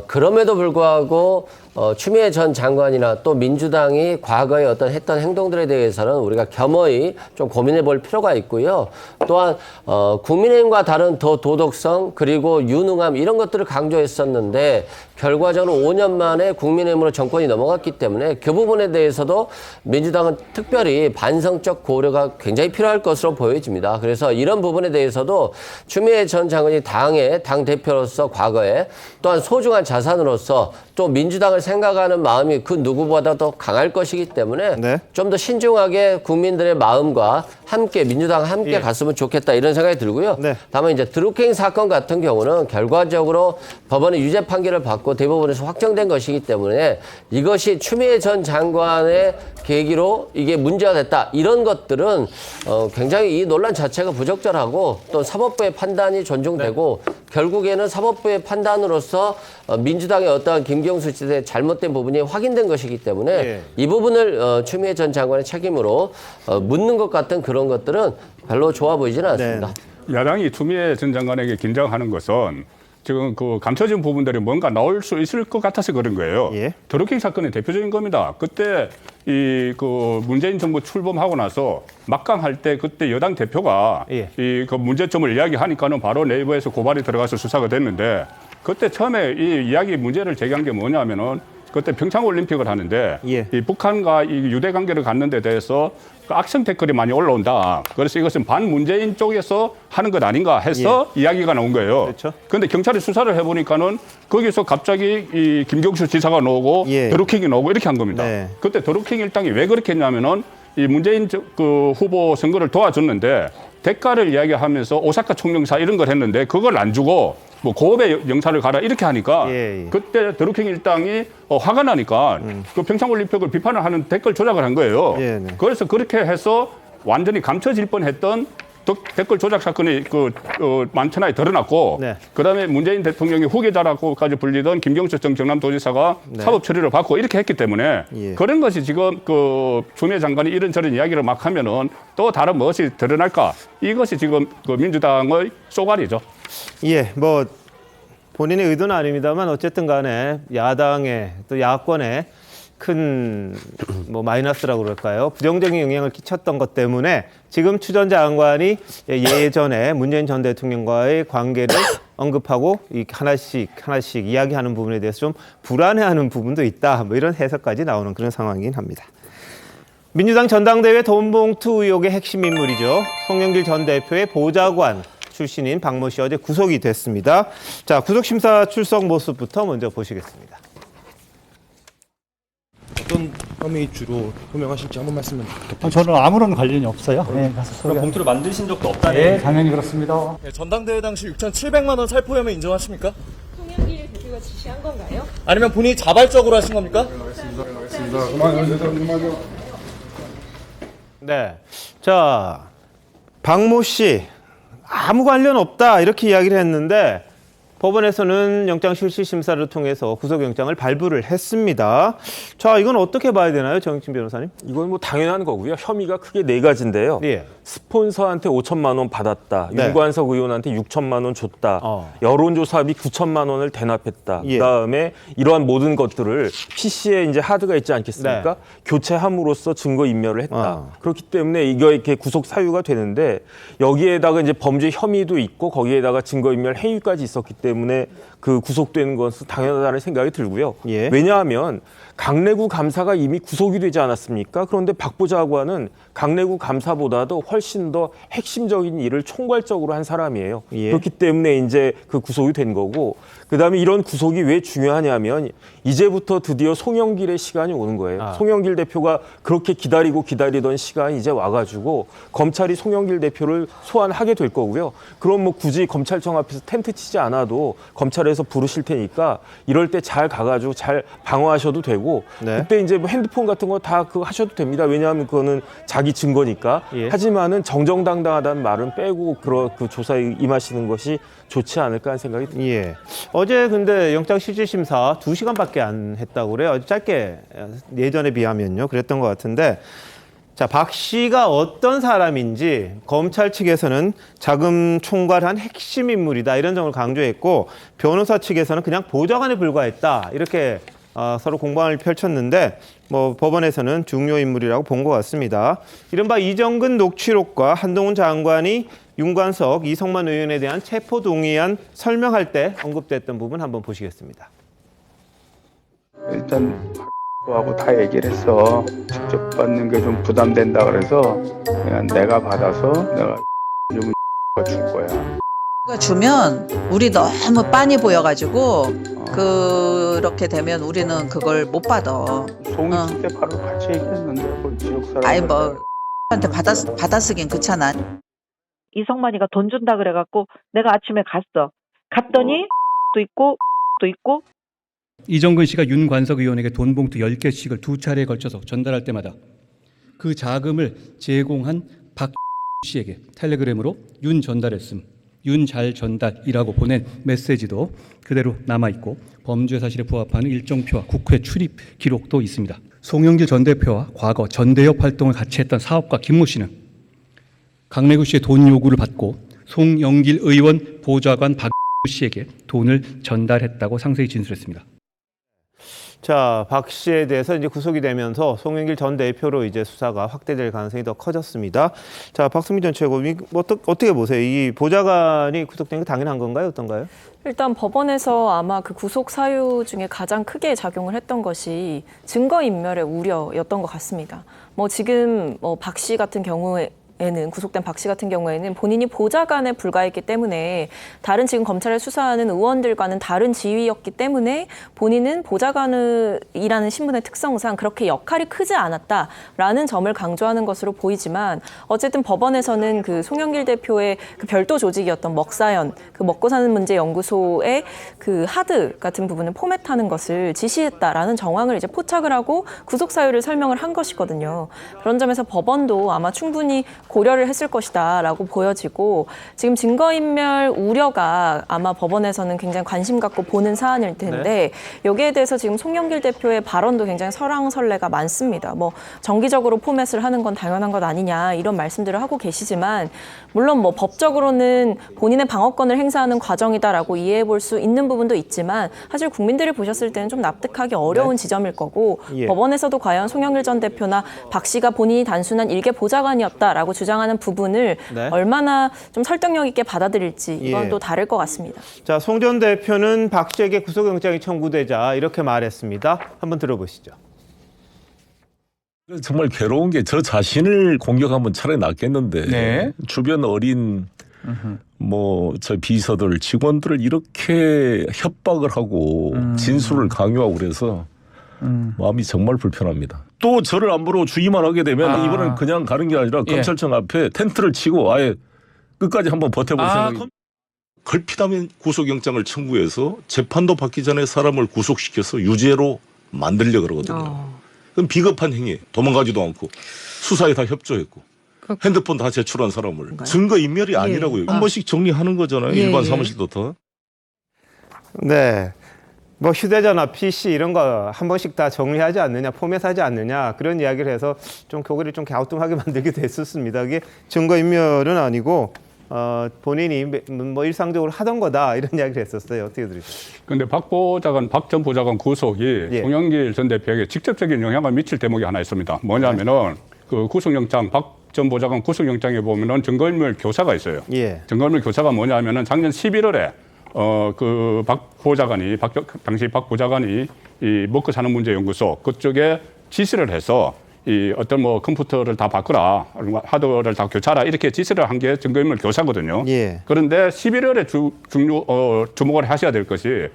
그럼에도 불구하고 추미애 전 장관이나 또 민주당이 과거에 어떤 했던 행동들에 대해서는 우리가 겸허히 좀 고민해 볼 필요가 있고요. 또한 국민의힘과 다른 더 도덕성 그리고 유능함 이런 것들을 강조했었는데 결과적으로 5년 만에 국민의힘으로 정권이 넘어갔기 때문에 그 부분에 대해서도 민주당은 특별히 반성적 고려가 굉장히 필요할 것으로 보여집니다. 그래서 이런 부분에 대해서도 추미애 전 장관이 당 대표로서 과거에 또한 소중한 자산으로서 또 민주당을 생각하는 마음이 그 누구보다도 강할 것이기 때문에 좀 더 신중하게 국민들의 마음과 함께 민주당 함께 갔으면 좋겠다 이런 생각이 들고요. 다만 이제 드루킹 사건 같은 경우는 결과적으로 법원의 유죄 판결을 받고 대법원에서 확정된 것이기 때문에 이것이 추미애 전 장관의 계기로 이게 문제가 됐다 이런 것들은 굉장히 이 논란 자체가 부적절하고 또 사법부의 판단이 존중되고 결국에는 사법부의 판단으로서 민주당의 어떠한 김경수 지사의 잘못된 부분이 확인된 것이기 때문에 이 부분을 추미애 전 장관의 책임으로 묻는 것 같은 그런 것들은 별로 좋아 보이지는 않습니다. 야당이 추미애 전 장관에게 긴장하는 것은 지금 그 감춰진 부분들이 뭔가 나올 수 있을 것 같아서 그런 거예요. 드루킹 사건의 대표적인 겁니다. 그때 그 문재인 정부 출범하고 나서 막강할 때 그때 여당 대표가 그 문제점을 이야기하니까는 바로 네이버에서 고발이 들어가서 수사가 됐는데 그때 처음에 이 이야기 문제를 제기한 게 뭐냐면은 그때 평창올림픽을 하는데 이 북한과 이 유대 관계를 갖는 데 대해서 그 악성 댓글이 많이 올라온다. 그래서 이것은 반문재인 쪽에서 하는 것 아닌가 해서 이야기가 나온 거예요. 그런데 경찰이 수사를 해보니까는 거기서 갑자기 이 김경수 지사가 나오고 드루킹이 나오고 이렇게 한 겁니다. 그때 드루킹 일당이 왜 그렇게 했냐면은 이 문재인 그 후보 선거를 도와줬는데 대가를 이야기하면서 오사카 총영사 이런 걸 했는데 그걸 안 주고 뭐 고업의 영사를 가라 이렇게 하니까 그때 드루킹 일당이 화가 나니까 그 평창올림픽을 비판을 하는 댓글 조작을 한 거예요. 그래서 그렇게 해서 완전히 감춰질 뻔했던 댓글 조작 사건이 만천하에 드러났고 그다음에 문재인 대통령이 후계자라고까지 불리던 김경수 전 경남도지사가 사법 처리를 받고 이렇게 했기 때문에 그런 것이 지금 그 추미애 장관이 이런저런 이야기를 막 하면은 또 다른 무엇이 드러날까 이것이 지금 그 민주당의 쏘가리죠. 뭐 본인의 의도는 아닙니다만 어쨌든 간에 야당의 또 야권의 큰 뭐 마이너스라고 그럴까요? 부정적인 영향을 끼쳤던 것 때문에 지금 추 전 장관이 예전에 문재인 전 대통령과의 관계를 언급하고 하나씩 이야기하는 부분에 대해서 좀 불안해하는 부분도 있다. 뭐 이런 해석까지 나오는 그런 상황이긴 합니다. 민주당 전당대회 돈봉투 의혹의 핵심 인물이죠. 송영길 전 대표의 보좌관 출신인 박모 씨 어제 구속이 됐습니다. 자, 구속심사 출석 모습부터 먼저 보시겠습니다. 어떤 혐의 주로 호명하실지 한번 말씀을 부탁드립니다. 저는 아무런 관련이 없어요. 그럼 봉투를 만드신 적도 없다는 네, 당연히 그렇습니다. 전당대회 당시 6,700만 원 살포 혐의 인정하십니까? 송영길 대표가 지시한 건가요? 아니면 본인이 자발적으로 하신 겁니까? 네. 자, 박모 씨 아무 관련 없다 이렇게 이야기를 했는데 법원에서는 영장 실시 심사를 통해서 구속영장을 발부를 했습니다. 자, 이건 어떻게 봐야 되나요, 정익진 변호사님? 이건 뭐 당연한 거고요. 혐의가 크게 4가지인데요. 예. 스폰서한테 5천만 원 받았다. 네. 윤관석 의원한테 6천만 원 줬다. 여론조사비 9천만 원을 대납했다. 예. 그다음에 이러한 모든 것들을 PC에 이제 하드가 있지 않겠습니까? 네. 교체함으로써 증거 인멸을 했다. 그렇기 때문에 이거 이렇게 구속 사유가 되는데 여기에다가 이제 범죄 혐의도 있고 거기에다가 증거 인멸 행위까지 있었기 때문에 그 구속되는 것은 당연하다는 생각이 들고요. 예. 왜냐하면 강래구 감사가 이미 구속이 되지 않았습니까? 그런데 박 보좌관은 강래구 감사보다도 훨씬 더 핵심적인 일을 총괄적으로 한 사람이에요. 예. 그렇기 때문에 이제 그 구속이 된 거고, 그다음에 이런 구속이 왜 중요하냐면 이제부터 드디어 송영길의 시간이 오는 거예요. 송영길 대표가 그렇게 기다리던 시간이 이제 와가지고 검찰이 송영길 대표를 소환하게 될 거고요. 그럼 뭐 굳이 검찰청 앞에서 텐트 치지 않아도 검찰에서 부르실 테니까 이럴 때 잘 가가지고 잘 방어하셔도 되고, 네. 그때 이제 뭐 핸드폰 같은 거 다 그거 하셔도 됩니다. 왜냐하면 그거는 자기 증거니까. 예. 하지만은 정정당당하다는 말은 빼고 그 조사에 임하시는 것이 좋지 않을까 하는 생각이 듭니다. 예. 어제 근데 영장 실질 심사 2시간밖에 안 했다고 그래요. 아주 짧게, 예전에 비하면요. 그랬던 것 같은데, 자, 박 씨가 어떤 사람인지 검찰 측에서는 자금 총괄한 핵심 인물이다, 이런 점을 강조했고, 변호사 측에서는 그냥 보좌관에 불과했다, 이렇게 서로 공방을 펼쳤는데, 뭐 법원에서는 중요 인물이라고 본 것 같습니다. 이른바 이정근 녹취록과 한동훈 장관이 윤관석, 이성만 의원에 대한 체포동의안 설명할 때 언급됐던 부분 한번 보시겠습니다. 일단 하고 다 얘기를 했어. 직접 받는 게 좀 부담된다 그래서 그냥 내가 받아서 내가 줄 거야. 주면 우리 너무 빤히 보여가지고 그렇게 되면 우리는 그걸 못 받아. 송이 쓸 때 바로 같이 얘기했는데 뭘 지역 사람. 아니 뭐 한테 받아쓰긴 그렇잖아. 이성만이가 돈 준다 그래갖고 내가 아침에 갔더니 또 있고 이정근 씨가 윤관석 의원에게 돈 봉투 10개씩을 2차례에 걸쳐서 전달할 때마다 그 자금을 제공한 박 씨에게 텔레그램으로 윤 전달했음, 윤 잘 전달이라고 보낸 메시지도 그대로 남아있고 범죄 사실에 부합하는 일정표와 국회 출입 기록도 있습니다. 송영길 전 대표와 과거 전대협 활동을 같이 했던 사업가 김모 씨는 강래구 씨의 돈 요구를 받고 송영길 의원 보좌관 박 씨에게 돈을 전달했다고 상세히 진술했습니다. 자, 박 씨에 대해서 이제 구속이 되면서 송영길 전 대표로 이제 수사가 확대될 가능성이 더 커졌습니다. 자, 박승민 전 최고위원, 어떻게 보세요? 이 보좌관이 구속된 게 당연한 건가요? 어떤가요? 일단 법원에서 아마 그 구속 사유 중에 가장 크게 작용을 했던 것이 증거인멸의 우려였던 것 같습니다. 뭐 지금 박 씨 같은 경우에 구속된 박 씨 같은 경우에는 본인이 보좌관에 불과했기 때문에 다른 지금 검찰을 수사하는 의원들과는 다른 지위였기 때문에 본인은 보좌관이라는 신분의 특성상 그렇게 역할이 크지 않았다라는 점을 강조하는 것으로 보이지만, 어쨌든 법원에서는 그 송영길 대표의 그 별도 조직이었던 먹사연, 그 먹고 사는 문제 연구소의 그 하드 같은 부분을 포맷하는 것을 지시했다라는 정황을 이제 포착을 하고 구속 사유를 설명을 한 것이거든요. 그런 점에서 법원도 아마 충분히 고려를 했을 것이다라고 보여지고, 지금 증거인멸 우려가 아마 법원에서는 굉장히 관심 갖고 보는 사안일 텐데, 여기에 대해서 지금 송영길 대표의 발언도 굉장히 설왕설래가 많습니다. 뭐 정기적으로 포맷을 하는 건 당연한 것 아니냐, 이런 말씀들을 하고 계시지만, 물론 뭐 법적으로는 본인의 방어권을 행사하는 과정이다라고 이해해 볼 수 있는 부분도 있지만, 사실 국민들이 보셨을 때는 좀 납득하기 어려운 지점일 거고, 법원에서도 과연 송영길 전 대표나 박 씨가 본인이 단순한 일개 보좌관이었다라고 주장하는 부분을 얼마나 좀 설득력 있게 받아들일지, 이건 또 다를 것 같습니다. 자, 송 전 대표는 박 씨에게 구속영장이 청구되자 이렇게 말했습니다. 한번 들어보시죠. 정말 괴로운 게 저 자신을 공격하면 차라리 낫겠는데 주변 어린 뭐 저 비서들, 직원들을 이렇게 협박을 하고 진술을 강요하고 그래서 마음이 정말 불편합니다. 또 저를 안 부르고 주의만 하게 되면 이번엔 그냥 가는 게 아니라 검찰청 앞에 텐트를 치고 아예 끝까지 한번 버텨볼 생각입니다. 걸핏하면 구속영장을 청구해서 재판도 받기 전에 사람을 구속시켜서 유죄로 만들려고 그러거든요. 그럼 비겁한 행위, 도망가지도 않고 수사에 다 협조했고 핸드폰 다 제출한 사람을 증거인멸이 아니라고요. 한 번씩 정리하는 거잖아요. 일반 사무실도 더. 네. 뭐 휴대전화, PC 이런 거 한 번씩 다 정리하지 않느냐, 포맷하지 않느냐 그런 이야기를 해서 좀 교계를 좀 갸우뚱하게 만들기도 했었습니다. 그게 증거인멸은 아니고 본인이 뭐 일상적으로 하던 거다 이런 이야기를 했었어요. 어떻게 들으세요? 그런데 박 전 보좌관 구속이 송영길 전 대표에게 직접적인 영향을 미칠 대목이 하나 있습니다. 뭐냐면은 그 구속영장 박 전 보좌관 구속영장에 보면은 증거인멸 교사가 있어요. 증거인멸 교사가 뭐냐면은 작년 11월에 그 당시 박 보좌관이 이 먹고 사는 문제 연구소 그쪽에 지시를 해서 이 어떤 뭐 컴퓨터를 다 바꾸라, 하드웨어를 다 교체하라 이렇게 지시를 한 게 증거인멸 교사거든요. 그런데 11월에 주목을 하셔야 될 것이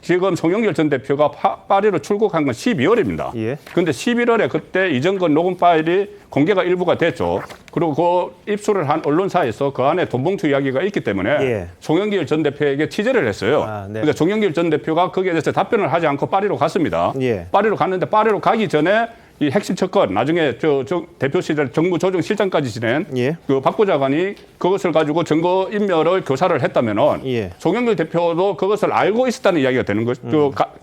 지금 송영길 전 대표가 파리로 출국한 건 12월입니다. 그런데 11월에 그때 이전건 녹음 파일이 공개가 일부가 됐죠. 그리고 그 입수를 한 언론사에서 그 안에 돈봉투 이야기가 있기 때문에 송영길 전 대표에게 취재를 했어요. 그러니까 송영길 전 대표가 거기에 대해서 답변을 하지 않고 파리로 갔습니다. 파리로 갔는데 파리로 가기 전에 이 핵심 첫건 나중에 대표실 정무조정실장까지 지낸 그 박 보좌관이 그것을 가지고 증거인멸을 교사를 했다면은 송영길 대표도 그것을 알고 있었다는 이야기가 되는 것,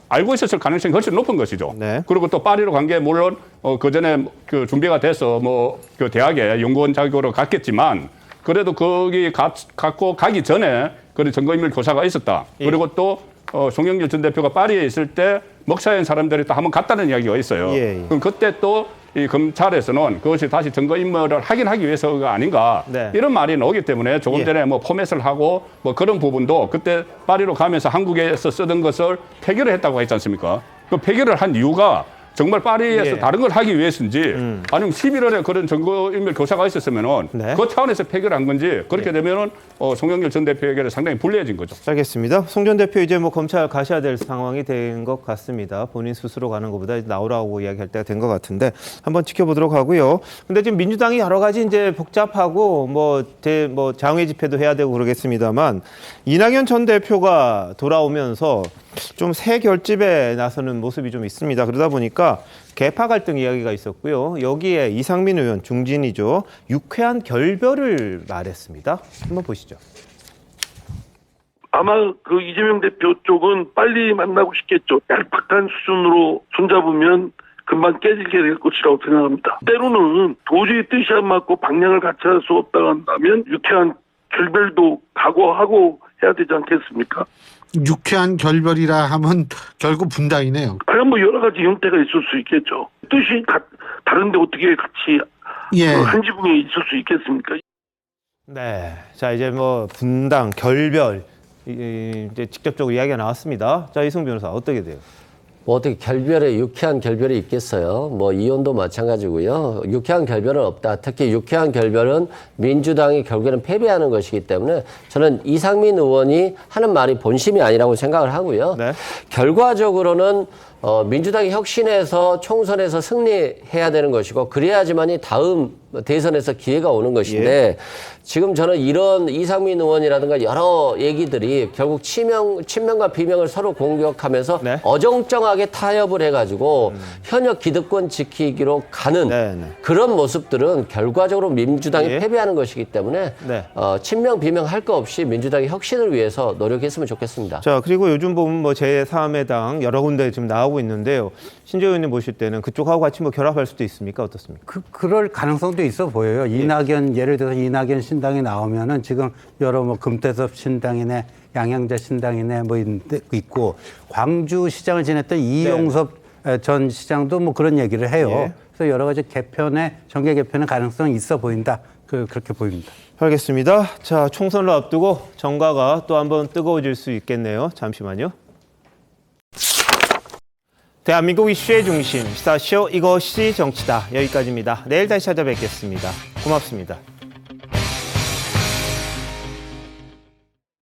알고 있었을 가능성이 훨씬 높은 것이죠. 그리고 또 파리로 간 게 물론 그 전에 그 준비가 돼서 뭐 그 대학에 연구원 자격으로 갔겠지만 그래도 거기 갖고 가기 전에 그런 증거인멸 교사가 있었다. 그리고 또 송영길 전 대표가 파리에 있을 때 먹사연 사람들이 또 한번 갔다는 이야기가 있어요. 그럼 그때 또 이 검찰에서는 그것이 다시 증거인멸을 확인하기 위해서가 아닌가 이런 말이 나오기 때문에 조금 전에 뭐 포맷을 하고 뭐 그런 부분도 그때 파리로 가면서 한국에서 쓰던 것을 폐기를 했다고 했지 않습니까? 그 폐기를 한 이유가 정말 파리에서 다른 걸 하기 위해서인지 아니면 11월에 그런 증거인멸 교사가 있었으면은 그 차원에서 폐기를 한 건지 그렇게 되면은 송영길 전 대표에게는 상당히 불리해진 거죠. 알겠습니다. 송 전 대표 이제 뭐 검찰 가셔야 될 상황이 된 것 같습니다. 본인 스스로 가는 것보다 이제 나오라고 이야기할 때가 된 것 같은데 한번 지켜보도록 하고요. 근데 지금 민주당이 여러 가지 이제 복잡하고 뭐 장외 집회도 해야 되고 그러겠습니다만 이낙연 전 대표가 돌아오면서 좀 새 결집에 나서는 모습이 좀 있습니다. 그러다 보니까 계파 갈등 이야기가 있었고요. 여기에 이상민 의원, 중진이죠. 유쾌한 결별을 말했습니다. 한번 보시죠. 아마 그 이재명 대표 쪽은 빨리 만나고 싶겠죠. 얄팍한 수준으로 손잡으면 금방 깨지게 될 것이라고 생각합니다. 때로는 도저히 뜻이 안 맞고 방향을 같이 할 수 없다고 한다면 유쾌한 결별도 각오하고 해야 되지 않겠습니까? 유쾌한 결별이라 하면 결국 분당이네요. 아니 뭐 여러 가지 형태가 있을 수 있겠죠. 뜻이 다른데 어떻게 같이 한 지붕에 있을 수 있겠습니까? 네, 자 이제 뭐 분당, 결별 이제 직접적으로 이야기가 나왔습니다. 자 이승 변호사 어떻게 돼요? 뭐 어떻게 유쾌한 결별이 있겠어요? 뭐 이혼도 마찬가지고요. 유쾌한 결별은 없다. 특히 유쾌한 결별은 민주당이 결국에는 패배하는 것이기 때문에 저는 이상민 의원이 하는 말이 본심이 아니라고 생각을 하고요. 결과적으로는 민주당이 혁신해서 총선에서 승리해야 되는 것이고 그래야지만이 다음 대선에서 기회가 오는 것인데 지금 저는 이런 이상민 의원이라든가 여러 얘기들이 결국 친명과 비명을 서로 공격하면서 어정쩡하게 타협을 해가지고 현역 기득권 지키기로 가는 그런 모습들은 결과적으로 민주당이 패배하는 것이기 때문에 친명 비명 할 거 없이 민주당의 혁신을 위해서 노력했으면 좋겠습니다. 자 그리고 요즘 보면 뭐 제3의 당 여러 군데 지금 나오고 있는데요. 신재 의원님 보실 때는 그쪽하고 같이 뭐 결합할 수도 있습니까? 어떻습니까? 그럴 가능성도 있어 보여요. 이낙연 예를 들어서 이낙연 신당이 나오면은 지금 여러 뭐 금태섭 신당이네, 양양자 신당이네 뭐 있고 광주시장을 지냈던 이용섭 전 시장도 뭐 그런 얘기를 해요. 그래서 여러 가지 정계 개편의 가능성이 있어 보인다. 그렇게 보입니다. 알겠습니다. 자 총선을 앞두고 정가가 또 한번 뜨거워질 수 있겠네요. 잠시만요. 대한민국 이슈의 중심, 시사쇼 이것이 정치다. 여기까지입니다. 내일 다시 찾아뵙겠습니다. 고맙습니다.